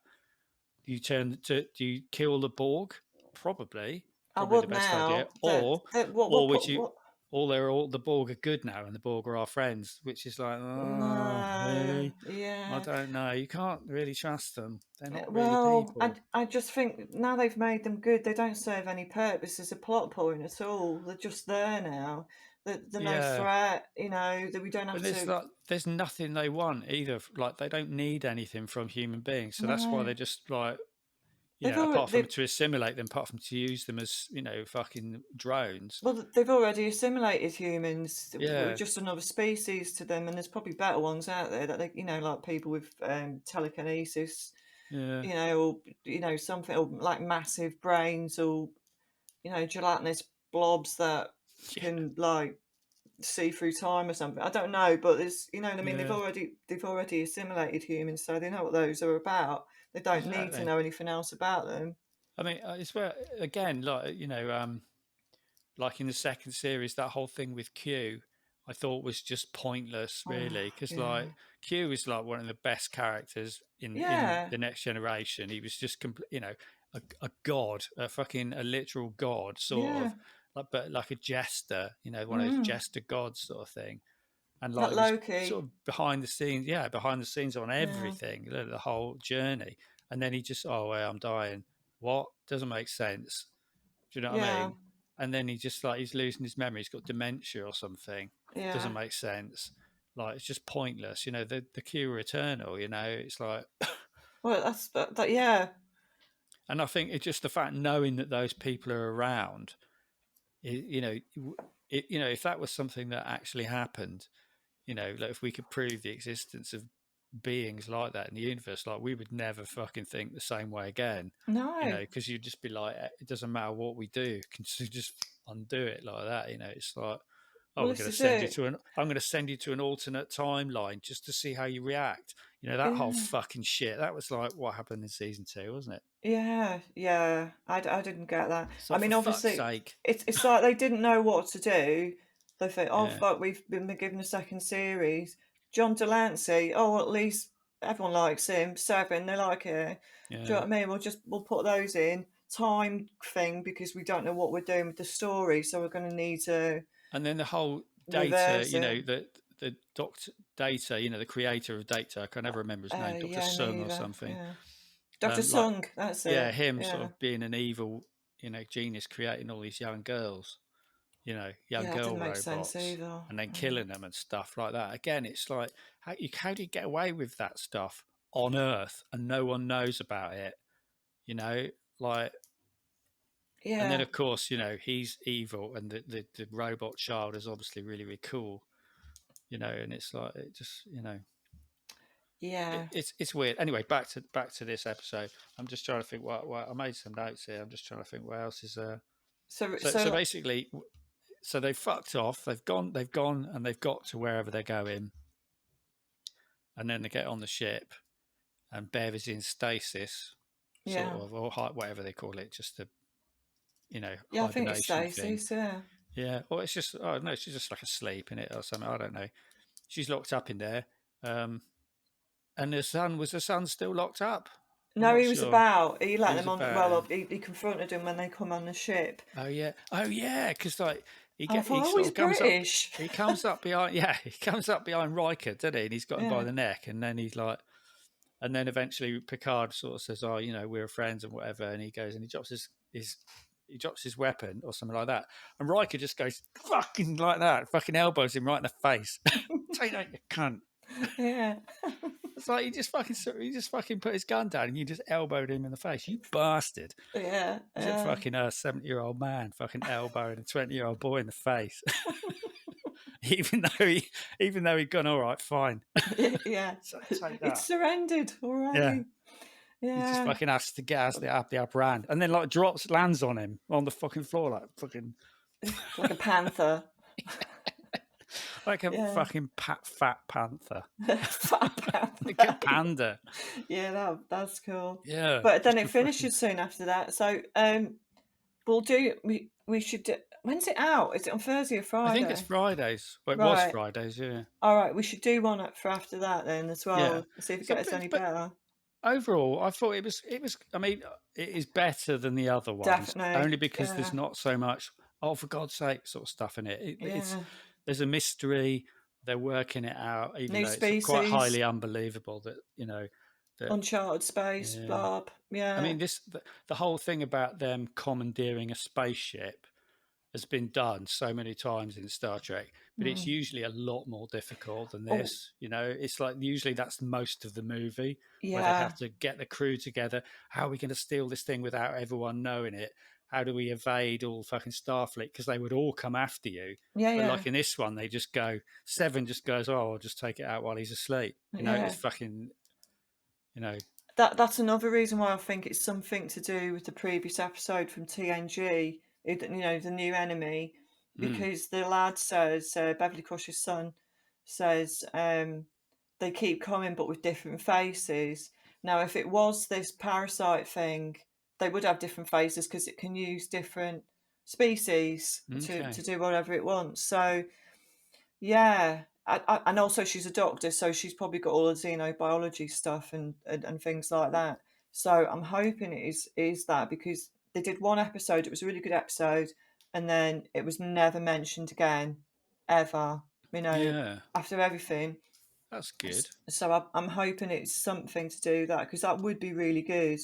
Do you kill the Borg? Probably, I probably the would best idea. now. That Or would you? what? They're all the Borg are good now, and the Borg are our friends, which is like, oh, No. really? I Yeah. don't know. You can't really trust them. They're not really Well, people. I just think now they've made them good, they don't serve any purpose as a plot point at all. They're just there now. They're no Yeah, threat, that we don't but have to. there's nothing they want either. Like they don't need anything from human beings, so that's why No. they're just like, They've already, apart from to assimilate them, apart from to use them as fucking drones. well, they've already assimilated humans. We're Yeah, just another species to them, and there's probably better ones out there that they, like people with telekinesis, yeah, or something, or like massive brains, or gelatinous blobs that yeah, can like see through time or something. I don't know, but there's, what I mean. yeah. They've already assimilated humans, so they know what those are about. They don't need to Exactly. know anything else about them. I mean, it's where again, like in the second series, that whole thing with Q, I thought was just pointless, Oh, really, because yeah, like Q is like one of the best characters in yeah, the Next Generation. He was just a god, a literal god, sort yeah. of like, but like a jester, one of those Mm. jester gods sort of thing. And Like like was sort Loki. of behind the scenes, yeah, behind the scenes on Yeah, everything, the whole journey. And then he just, oh, well, I'm dying. What? Doesn't make sense. Do you know what I yeah, mean? And then he just like he's losing his memory. He's got dementia or something. yeah. Doesn't make sense. Like it's just pointless. The Q are eternal. It's like, Well, that. Yeah, and I think it's just the fact knowing that those people are around. If that was something that actually happened, like if we could prove the existence of beings like that in the universe, like we would never fucking think the same way again, no. because you'd just be like, it doesn't matter what we do, can just undo it like that. It's like, oh, Well, this is I'm going to send you to an alternate timeline just to see how you react. That whole yeah. fucking shit. That was like what happened in season 2, wasn't it? Yeah, yeah. I didn't get that. It's I like, for mean, fuck's obviously, sake. it's like they didn't know what to do. They think, oh Yeah, fuck, we've been given a second series. John Delancey. Oh, well, at least everyone likes him. Seven, they like it. Do you know yeah. what I mean? We'll put those in time thing because we don't know what we're doing with the story, so we're going to need to And then the whole data, reverse it. the doctor data, the creator of data, I can never remember his name, Dr. Yeah, me Sung or neither. something. Yeah, Doctor Like, Sung. That's yeah, it. him sort Yeah, of being an evil, genius creating all these young girls, young Yeah, it girl didn't make sense robots, either. and then killing them and stuff like that. Again, it's like how do you get away with that stuff on Earth and no one knows about it? You know, like, and then Yeah, of course, he's evil, and the robot child is obviously really, really cool. And it's like it just, yeah. it's weird. Anyway, back to this episode. I'm just trying to think. What I made some notes here. I'm just trying to think what else is there. So, So basically, so they fucked off. They've gone, and they've got to wherever they're going, and then they get on the ship, and Bev is in stasis, sort yeah, of, or whatever they call it, just a yeah. I think it's hibernation thing. Stacey's. Yeah. Yeah, or it's just, oh no, she's just like asleep in it or something. I don't know. She's locked up in there, and the son still locked up? I'm No, not he was sure. about. He He let was them on. about Well, him. he confronted them when they come on the ship. Oh yeah, because like And I he thought, oh, sort he's of comes up. British. He comes up behind. Yeah, he comes up behind Riker, doesn't he? And he's got him by Yeah. the neck, and then he's like, and then eventually Picard sort of says, "Oh, we're friends and whatever," and he goes and he drops his weapon or something like that, and Riker just goes fucking like that, fucking elbows him right in the face. Take that, you cunt. Yeah. It's like he just fucking put his gun down and you just elbowed him in the face. You bastard! Yeah. Is it Yeah. fucking a 70-year-old man fucking elbowing a 20-year-old boy in the face? even though he'd gone, all right, fine. Yeah. So take It's that. surrendered Yeah. already. He just Yeah. fucking has to get the upper hand, and then like lands on him on the fucking floor like fucking Like a panther. like a Yeah. fucking fat panther, Fat like a panther. panda. Yeah, that's cool. Yeah, But then just it a fucking. finishes soon after that. So we should do, when's it out? Is it on Thursday or I think it's Friday? Fridays. Well, it was Right. Fridays. Yeah, All right, we should do one for after that then as yeah. well. See if it So, gets any but better. overall, I thought it was. I mean, it is better than the other ones, Definitely. only because there's Yeah. not so much. Oh, for God's sake, sort of stuff in it. It's Yeah. there's a mystery. They're working it out, even New though it's quite species, highly unbelievable that that. uncharted space, Yeah, blob. I Yeah. mean, the whole thing about them commandeering a spaceship has been done so many times in Star Trek, but it's Mm. usually a lot more difficult than Oh, this. It's like usually that's most of the movie where they yeah. have to get the crew together. How are we going to steal this thing without everyone knowing it? How do we evade all fucking Starfleet? Because they would all come after you. Yeah, But yeah. like in this one, they just go, Seven just goes, oh, I'll just take it out while he's asleep. It's Yeah. fucking, you know, That's another reason why I think it's something to do with the previous episode from TNG, the new enemy, mm, because the lad says, Beverly Crusher's son says, they keep coming but with different faces. Now, if it was this parasite thing, they would have different faces because it can use different species to okay. do whatever it wants. So, yeah, and also she's a doctor, so she's probably got all the xenobiology stuff and things like that. So I'm hoping it is that because they did one episode, it was a really good episode, and then it was never mentioned again, ever. You know, Yeah, after everything. that's good. So I'm hoping it's something to do that because that would be really good.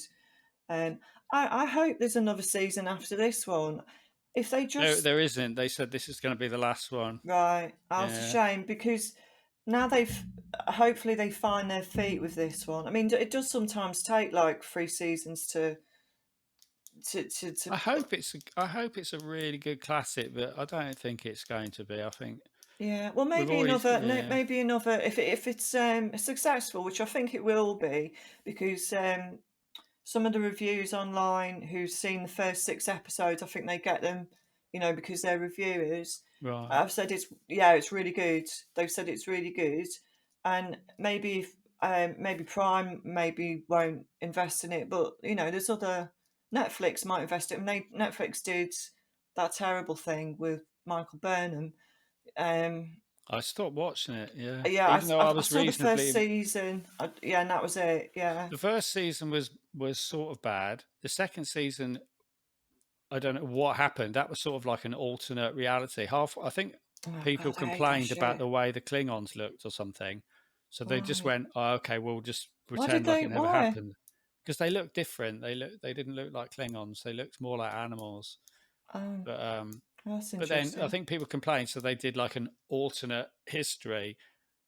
Um, I hope there's another season after this one. If they There, just there isn't. They said this is going to be the last one. Right. That's a Yeah. shame because now they've hopefully they find their feet with this one. I mean, it does sometimes take like 3 seasons to I hope it's a really good classic, but I don't think it's going to be. I think yeah. Well, we've maybe already, another yeah, maybe another if it's successful, which I think it will be because some of the reviews online who've seen the first 6 episodes, I think they get them, because they're reviewers. right. I've said it's really good. They've said it's really good, and maybe if, maybe Prime maybe won't invest in it, but there's other Netflix might invest it. And Netflix did that terrible thing with Michael Burnham. Um, I stopped watching it. Yeah, yeah, even though I I was saw the first reasonably. season. Yeah, and that was it. Yeah. The first season was sort of bad. The second season, I don't know what happened. That was sort of like an alternate reality. I think Oh people God, I hate that complained about shit. the way the Klingons looked or something. So they just Why? went, oh, okay, we'll just Why did pretend like they? it never Why? happened. Because they looked different. They didn't look like Klingons. They looked more like animals. Um, But That's But then I interesting. think people complained, so they did like an alternate history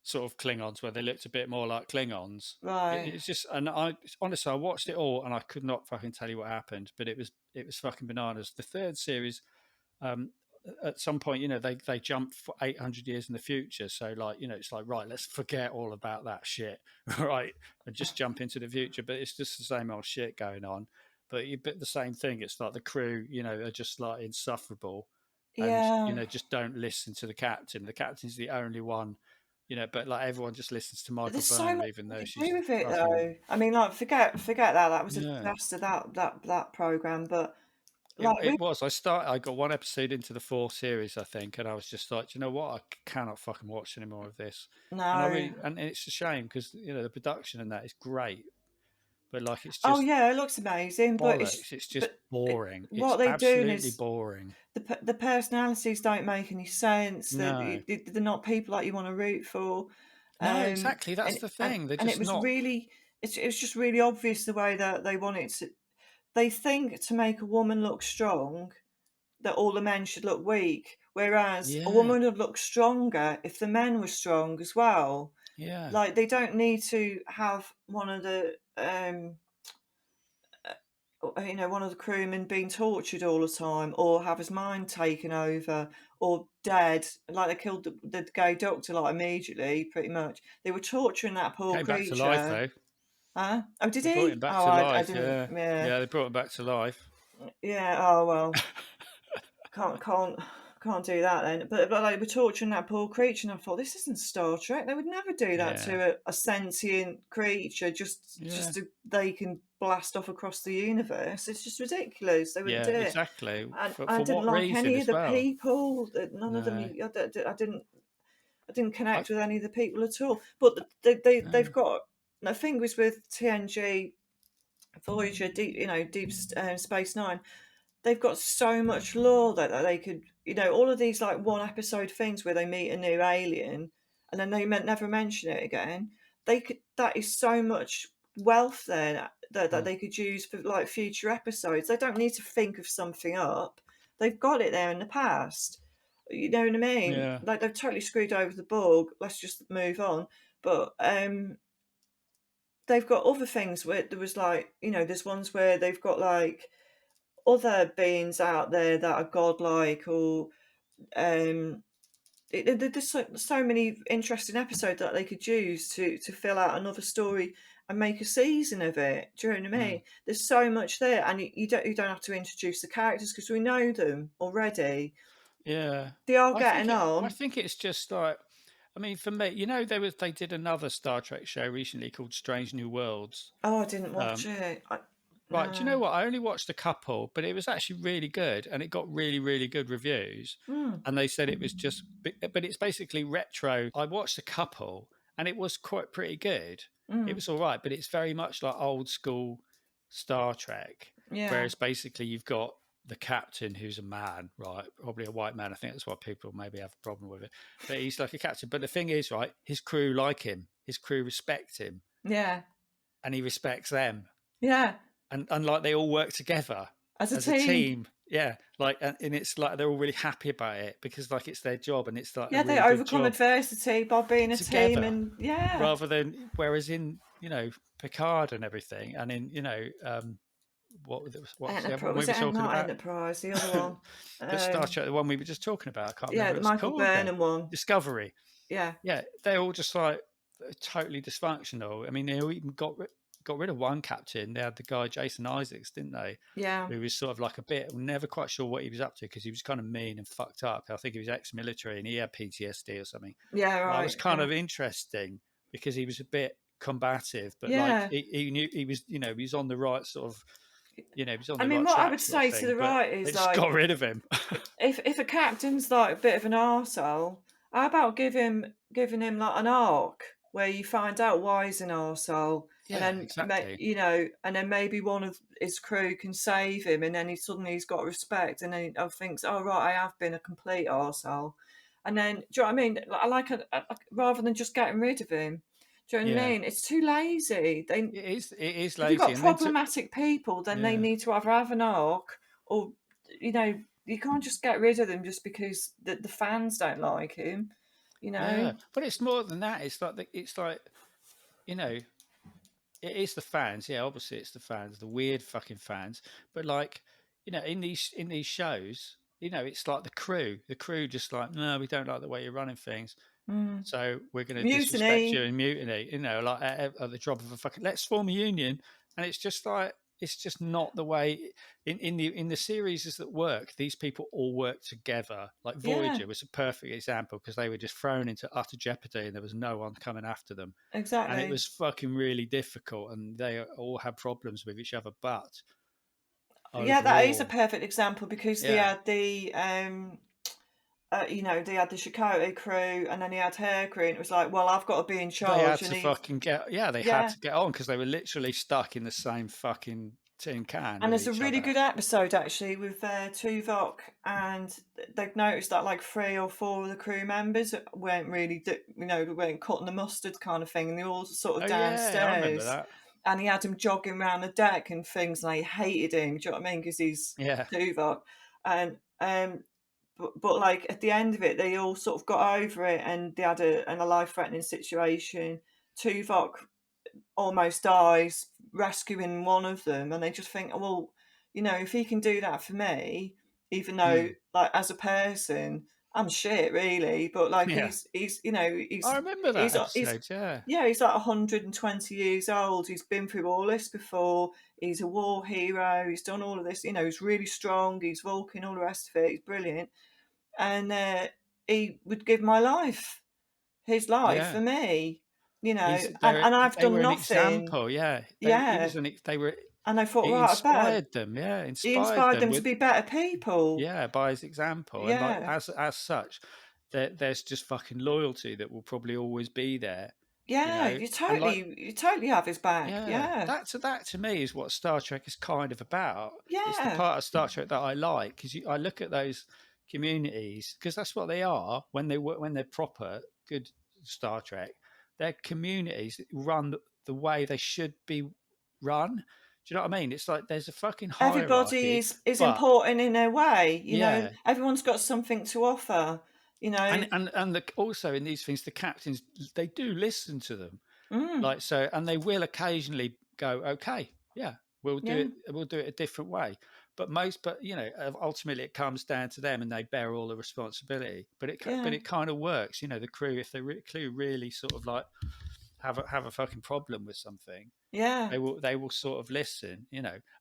sort of Klingons where they looked a bit more like Klingons. Right. It's just, and I honestly I watched it all and I could not fucking tell you what happened, but it was fucking bananas. The third series, um, at some point, they jump for 800 years in the future. So like, it's like, right, let's forget all about that shit, right, and just jump into the future. But it's just the same old shit going on. But the same thing. It's like the crew, are just like insufferable, and Yeah. just don't listen to the captain. The captain's the only one, but like everyone just listens to Michael There's so many Burnham, even though things to she's do with it, fucking though. I mean, like, forget that. That was a yeah. disaster, that program, but, It, like, we it was. I got one episode into the fourth series, I think, and I was just like, you know what? I cannot fucking watch any more of this. And no. it's a shame because the production and that is great, but like it's Oh, just yeah, it looks amazing, but bollocks. It's just it boring. what It's they're doing absolutely is boring. the personalities don't make any sense. No, They're not people like you wanna root for. no, exactly. That's And the thing. They're it just was not. really it was just really obvious the way that they wanted to they think to make a woman look strong, that all the men should look weak, whereas a Yeah, woman would look stronger if the men were strong as well. yeah. Like, they don't need to have one of the, one of the crewmen being tortured all the time or have his mind taken over or dead. Like, they killed the gay doctor, like, immediately, pretty much. They were torturing that poor Came back to life creature. though. Huh? Oh, did They brought he? him back Oh, to I life. didn't, Yeah, yeah. yeah. They brought him back to life. Yeah, oh, well. Can't can't can't do that then. But like, we're torturing that poor creature, and I thought, this isn't Star Trek. They would never do that Yeah, to a sentient creature just yeah. so they can blast off across the universe. It's just ridiculous. They wouldn't Yeah, do it. exactly. And I For didn't what like reason any of as the well? people. None of them. No, I didn't I connect with any of the people at all. But they've no. got. I think it was with TNG, Voyager, Deep Space Nine, they've got so much lore that they could, all of these like one episode things where they meet a new alien and then they never mention it again. That is so much wealth there that Mm, they could use for like future episodes. They don't need to think of something up. They've got it there in the past. You know what I mean? yeah, Like, they've totally screwed over the Borg. Let's just move on. But they've got other things where there was like, there's ones where they've got like other beings out there that are godlike or um there's so many interesting episodes that they could use to fill out another story and make a season of it. Do you know what I mm, mean? There's so much there, and you don't have to introduce the characters because we know them already. yeah. They are I think getting it. I on. think it's just like. I mean, for me, they did another Star Trek show recently called Strange New Worlds. Oh, I didn't watch Um, it. right? Do you know No. what? I only watched a couple, but it was actually really good, and it got really, really good reviews. Hmm. And they said it was just, but it's basically retro. I watched a couple, and it was quite pretty good. It Hmm. was all right, but it's very much like old school Star Trek, Yeah. whereas basically you've got the captain who's a man, right? Probably a white man. I think that's why people maybe have a problem with it. But he's like a captain. But the thing is, right? His crew like him. His crew respect him, Yeah. and he respects them, Yeah. and like they all work together As a as a team. team. Yeah, like and it's like they're all really happy about it because like it's their job and it's like a Yeah, they really good overcome job adversity by being a team, together, and yeah. rather than whereas in Picard and everything and in what's the other Enterprise one we was were it? talking Not about? Enterprise, the other one. But Star Um, Trek, the one we were just talking about, I can't remember yeah, what the it's Michael called now. Burnham one. Discovery. Yeah, Yeah, they're all just like totally dysfunctional. I mean, they even got rid of one captain. They had the guy Jason Isaacs, didn't they? yeah, Who was sort of like a bit, never quite sure what he was up to because he was kind of mean and fucked up. I think he was ex-military and he had PTSD or something. yeah, That was right, kind yeah, of interesting because he was a bit combative, but like yeah. he knew he was, he was on the right sort of, he was on I the mean, right what I track would sort of say to thing. the But right they is just got like, rid of him. if a captain's like a bit of an arsehole, how about giving him like an arc where you find out why he's an arsehole, and Yeah, exactly. and then maybe one of his crew can save him, and then he's got respect, and then he thinks, oh right, I have been a complete arsehole, and then do you know what I mean? I like rather than just getting rid of him. Do you know what I Yeah, mean? It's too lazy. it is If you've lazy, got and then problematic people, then they yeah. need to either have an arc or, you know, you can't just get rid of them just because the fans don't like him, you Yeah, know. but it's more than that. It's like you know, it is the fans. Yeah, obviously it's the fans, the weird fucking fans. But like, in these shows, it's like the crew. The crew just like, no, we don't like the way you're running things. Mm. So we're going to disrespect you Mutiny. and mutiny. Like at the drop of a fucking, let's form a union. And it's just like it's just not the way in the series that work. These people all work together. Like Yeah, Voyager was a perfect example because they were just thrown into utter jeopardy and there was no one coming after them, and it exactly. was fucking really difficult. And they all had problems with each other, but Yeah, that is a overall, perfect example because they yeah, had they had the Chakotay crew and then he had her crew, and it was like, well, I've got to be in they had charge, and to he's fucking get yeah, they had yeah. to get on because they were literally stuck in the same fucking tin can And with there's a each really other. good episode actually with Tuvok, and they've noticed that like 3 or 4 of the crew members weren't really, they weren't cutting the mustard kind of thing, and they're all sort of Oh yeah, I remember downstairs, that. and he had him jogging around the deck and things, and they hated him. Do you know what I mean? Because he's Yeah, Tuvok, and but like at the end of it, they all sort of got over it, and they had a life threatening situation. Tuvok almost dies rescuing one of them, and they just think, oh, well, if he can do that for me, even though mm. like as a person I'm shit really, but like Yeah. he's I remember that he's episode. Yeah, yeah, he's like 120 years old. He's been through all this before. He's a war hero. He's done all of this. He's really strong. He's Vulcan, all the rest of it. He's brilliant. And he would give his life yeah. for me, and, They and I've they done were an nothing. example. Yeah, he Yeah. was they were. And I thought, He right, I bet inspired them. Yeah, he inspired inspired them them to with be better people. yeah by his example, and like Yeah. as such, there's just fucking loyalty that will probably always be there. Yeah, you And like totally have his back. yeah, Yeah. that to me is what Star Trek is kind of about. It's the Yeah. part of Star Trek that I like because I look at those communities because that's what they are when they work when they're proper good Star Trek. They're communities that run the way they should be run. Do you know what I mean? It's like there's a fucking Everybody hierarchy, is but important in their way, yeah, everyone's got something to offer, you know. and also in these things, the captains they do listen to them. Mm, Like so, and they will occasionally go, okay, yeah, we'll do yeah, it. We'll do it a different way. But ultimately it comes down to them, and they bear all the responsibility. But yeah, it kind of works. The crew, if the crew really sort of like have a fucking problem with something, yeah, they will sort of listen.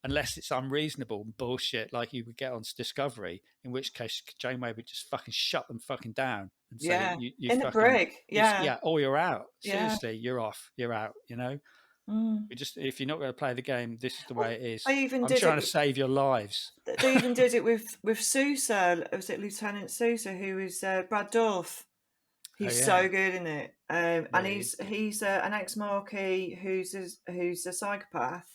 Unless it's unreasonable bullshit like you would get on Discovery, in which case Janeway would just fucking shut them fucking down and say yeah. you In the fucking brig, yeah, yeah, or you're out. yeah. Seriously, you're off. You're out. Mm. We just if you're not going to play the game, this is the Well, way it is. they even I'm did trying it. to save your lives. They even did it with Sousa. Was it Lieutenant Sousa who was Brad Dourif? Oh He's yeah, so good in it, and yeah, he's good. he's an ex-Marquis who's a psychopath,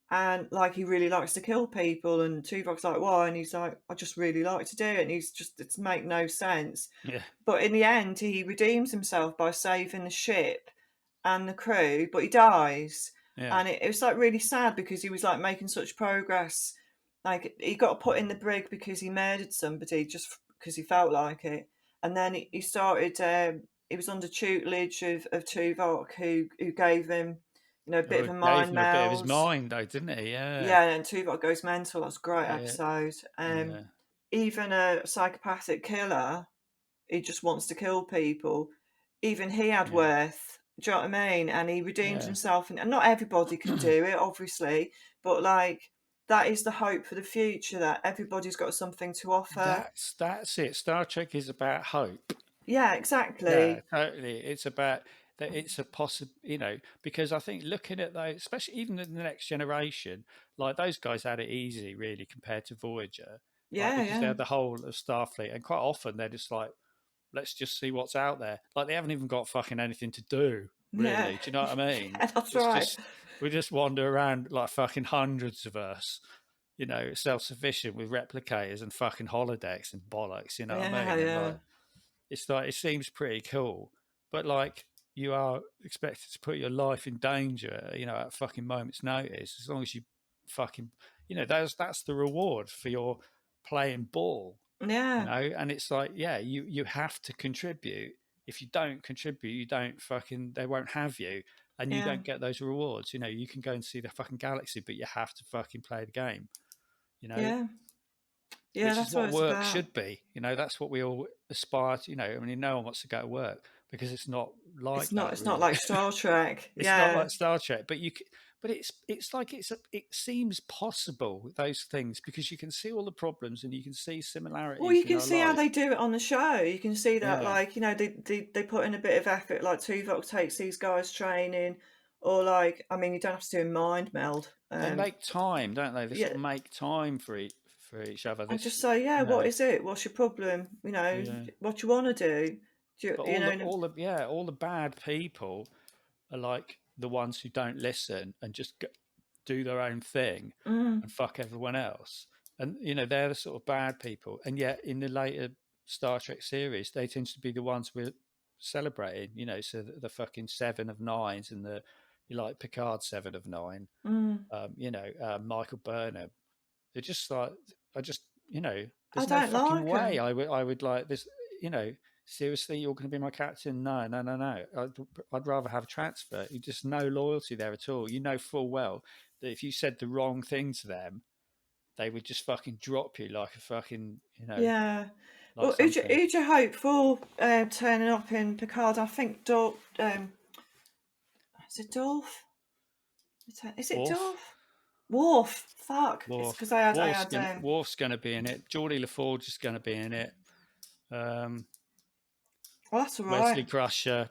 and like he really likes to kill people. And Tuvok's like, why? And he's like, I just really like to do it. And he's just it's make no sense. Yeah, But in the end, he redeems himself by saving the ship and the crew, but he dies. yeah, And it was like really sad because he was like making such progress. Like he got put in the brig because he murdered somebody just because he felt like it. And then he started, he was under tutelage of Tuvok, who gave him, a bit oh, of a it gave mind him a bit of his meld. mind, though, didn't he? Yeah, Yeah, and Tuvok goes mental. That's a great yeah, episode. yeah, Even a psychopathic killer, he just wants to kill people. Even he had yeah, worth. Do you know what I mean? And he redeemed yeah. himself, and not everybody can do it, obviously, but like that is the hope for the future, that everybody's got something to offer. That's it. Star Trek is about hope. Yeah, Yeah, exactly. totally. It's about that. It's a possible, because I think looking at those, especially even in the next generation, like those guys had it easy, really, compared to Voyager, like Yeah, because they yeah, had the whole of Starfleet, and quite often they're just like, let's just see what's out there. Like they haven't even got fucking anything to do, yeah, really. Do you know what I mean? yeah. That's It's right. just we just wander around like fucking hundreds of us, self-sufficient with replicators and fucking holodecks and bollocks. You know what I Yeah, mean? And yeah, like it's like it seems pretty cool, but like you are expected to put your life in danger, at fucking moment's notice. As long as you fucking, that's the reward for your playing ball, Yeah. and it's like, yeah, you have to contribute. If you don't contribute, you don't fucking, they won't have you, and you Yeah. don't get those rewards. You can go and see the fucking galaxy, but you have to fucking play the game, you know, Yeah. Yeah, which is that's what what it's work about. should be. That's what we all aspire to. I mean, no one wants to go to work because it's not like that, It's not really. like Star Trek. It's not Yeah. like Star Trek, but but it's like it seems possible, those things, because you can see all the problems and you can see Well, similarities you in can our see how life. they do it on the show. You can see that, Yeah, like, they put in a bit of effort, like Tuvok takes these guys training, or like, I mean, you don't have to do a mind meld. they make time, don't they? They sort Yeah, of make time for each other. and This, just say, yeah, you what know, is it? What's your problem? yeah. What you want to do? But And all the bad people are like the ones who don't listen and just do their own thing mm, and fuck everyone else. And they're the sort of bad people. And yet in the later Star Trek series, they tend to be the ones we're celebrating. So the fucking Seven of Nines and the you like Picard Seven of Nine. mm, Michael Burnham. They're just like, I just, I there's no don't fucking like way them. I would like this, you know, seriously, you're going to be my captain? No, no, no, no. I'd rather have a transfer. You just no loyalty there at all. You know full well that if you said the wrong thing to them, they would just fucking drop you like a fucking, Yeah. like Well, something. who'd you hope for turning up in Picard? I think is it Dolph? Is it Worf, Dolph? Worf. Fuck. It's Worf, because I had Worf's gonna be in it. Geordie LaForge is gonna be in it. Um, well, that's all right.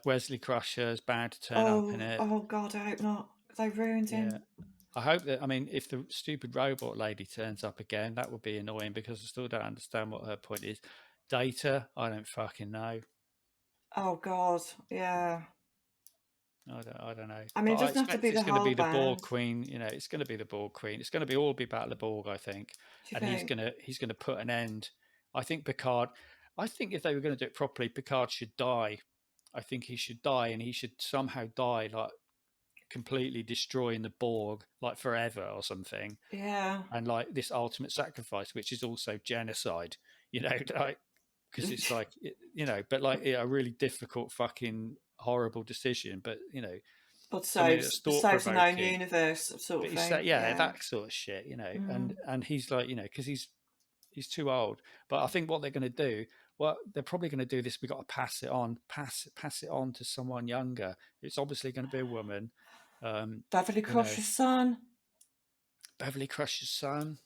Wesley Crusher is bound to turn up in Oh, it. oh God, I hope not. They ruined Yeah. him. I hope that, I mean, if the stupid robot lady turns up again, that would be annoying because I still don't understand what her point is. Data, I don't fucking know. Oh God, yeah. I don't know. I mean, But it I doesn't have to expect be it's the going to whole be the Borg band. Queen. It's going to be the Borg Queen. It's going to be all be about the Borg, I think. Do you And think? he's gonna put an end. I think Picard. I think if they were going to do it properly, Picard should die. I think he should die, and he should somehow die like completely destroying the Borg, like forever or something, Yeah. and like this ultimate sacrifice, which is also genocide. Like, because it's like, but like, a really difficult, fucking horrible decision, but But something that's thought saves an own provoking. universe sort But of he's that, thing. yeah, Yeah. that sort of shit, Mm. and he's like, because he's too old. But I think what they're going to do, well, they're probably going to do this. We got to pass it on to someone younger. It's obviously going to be a woman. Um, Beverly you know, Crusher's son. Beverly Crusher's son.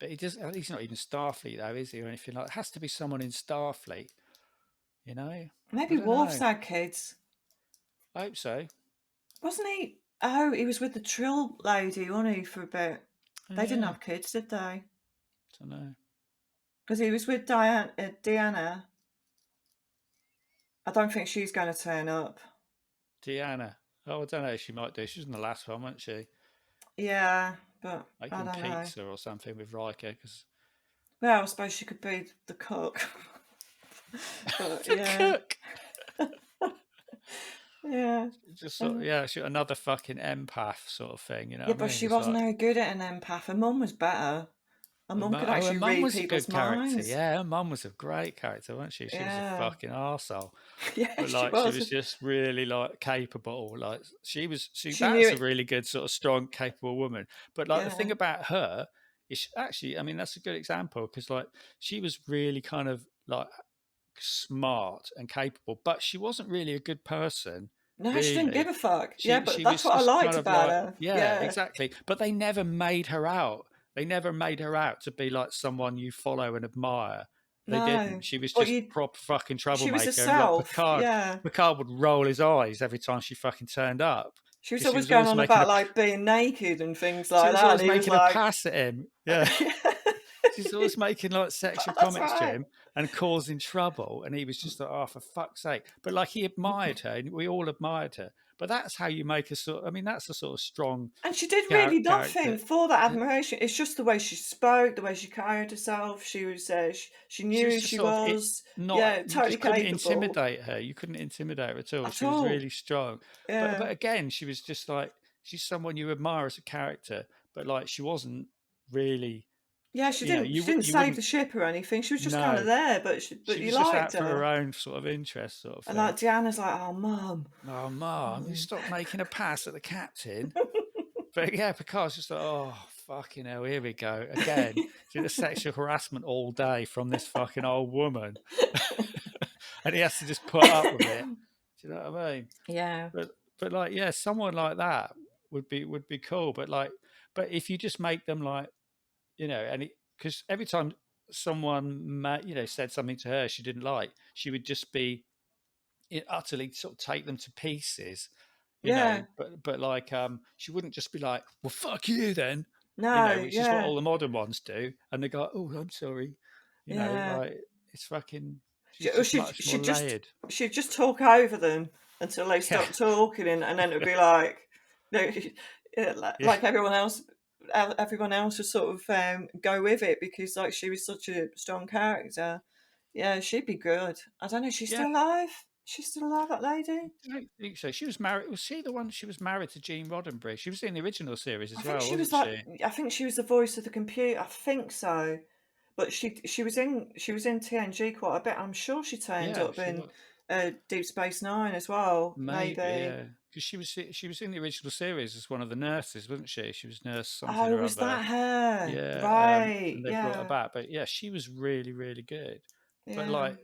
But he does. He's not even Starfleet though, is he, or anything like? It has to be someone in Starfleet. I Maybe don't Worf's know. had kids. I hope so. Wasn't he? Oh, he was with the Trill lady, wasn't he, for a bit? Oh, They didn't yeah, have kids, did they? don't know. Because he was with Deanna. I don't think she's going to turn up. Deanna. Oh, I don't know. She might do. She was in the last one, wasn't she? Yeah, but I Making don't know. pizza or something with Riker, because Well, I suppose she could be the cook. But the yeah, cook. yeah. Just sort of, And yeah, another fucking empath sort of thing. You know yeah, what I but mean? she It's wasn't like, very good at an empath. Her mum was better. Her mum could her actually mum read was a people's good character. minds. Yeah, her mum was a great character, wasn't she? She was a Yeah. fucking arsehole. Yeah, But she like, she was. was just really like capable. Like, She knew that's a it. really good sort of strong, capable woman. But like, the thing Yeah. about her is actually, I mean, that's a good example because like, she was really kind of like smart and capable, but she wasn't really a good person, No, she didn't give really. a fuck. Yeah, She but that's was what I just liked kind of about like, her. yeah, Yeah. exactly. But they never made her out. They never made her out to be like someone you follow and admire. They No. didn't. She was But just proper fucking she was troublemaker. And like herself. Yeah. Picard would roll his eyes every time she fucking turned up She was because she always was going always on making about like being naked and things she like was that, and always he was making a like, pass at him. Yeah. yeah. She's always making like sexual That's comments to right. him and causing trouble. And he was just like, oh, for fuck's sake. But like, he admired her and we all admired her. But that's how you make a sort, I mean, that's a sort of strong And she did really nothing character. for that admiration. It's just the way she spoke, the way she carried herself. She was, she She knew was who just she sort of was. not, Yeah, you totally just couldn't capable intimidate her. You couldn't intimidate her at all. at She was all. really strong. But Yeah. again, she was just like, she's someone you admire as a character, but like, she wasn't really Yeah, You know, she didn't you save wouldn't. the ship or anything. She was just kind of No, there, but she you was just liked out for her her. own sort of interest, sort of And thing. like Deanna's like, oh, mum. Oh, Mom, you Mm. stop making a pass at the captain. But yeah, Picard's just like, oh, fucking hell, here we go. Again, do the sexual harassment all day from this fucking old woman. And he has to just put up with it. Do you know what I mean? Yeah, But like, yeah, someone like that would be cool. But if you just make them like, you know, and because every time someone, you know, said something to her she didn't like, she would just be utterly sort of take them to pieces, you know. yeah, But like, she wouldn't just be like, "Well, fuck you then," you no, know, which is what yeah, all the modern ones do, and they go, "Oh, I'm sorry," you know, yeah. like it's fucking. She, She's or just much more layered. she'd just talk over them until they Yeah, stopped talking, and then it'd be like, no, yeah, yeah, like everyone else would sort of go with it because like she was such a strong character. Yeah, she'd be good. I don't know. She's yeah. still alive. She's still alive, that lady. I don't think so. She was married. Was she the one? She was married to Gene Roddenberry. She was in the original series I as think well, she was wasn't like. she? I think she was the voice of the computer. I think so. But she was in TNG quite a bit. I'm sure she turned Yeah, up she in was. Deep Space Nine as well. Maybe, Maybe. yeah, because she was in the original series as one of the nurses, wasn't she? She was nurse something Oh, or was other. that her? Yeah, Right. and they brought her Yeah. back. But yeah, she was really, really good. But Yeah. like,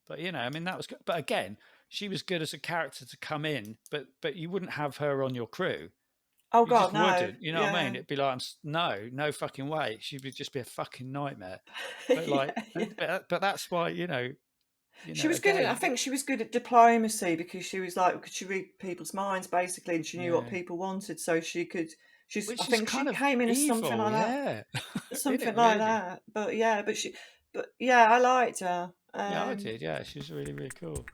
but you know, I mean, that was good. But again, she was good as a character to come in. But you wouldn't have her on your crew. Oh You just God, no. wouldn't. You know what I mean? Yeah. It'd be like, no, no fucking way. She would just be a fucking nightmare. But like, Yeah. Yeah. but that's why She was good at. I again, think she was good at diplomacy because she was like, could she read people's minds basically, and she knew what yeah, people wanted, so she could. She's. I which is think she kind of came in as something evil, like that. yeah, isn't Something it? like Really? that. But yeah. But yeah, I liked her. Yeah, I did. Yeah, she was really, really cool.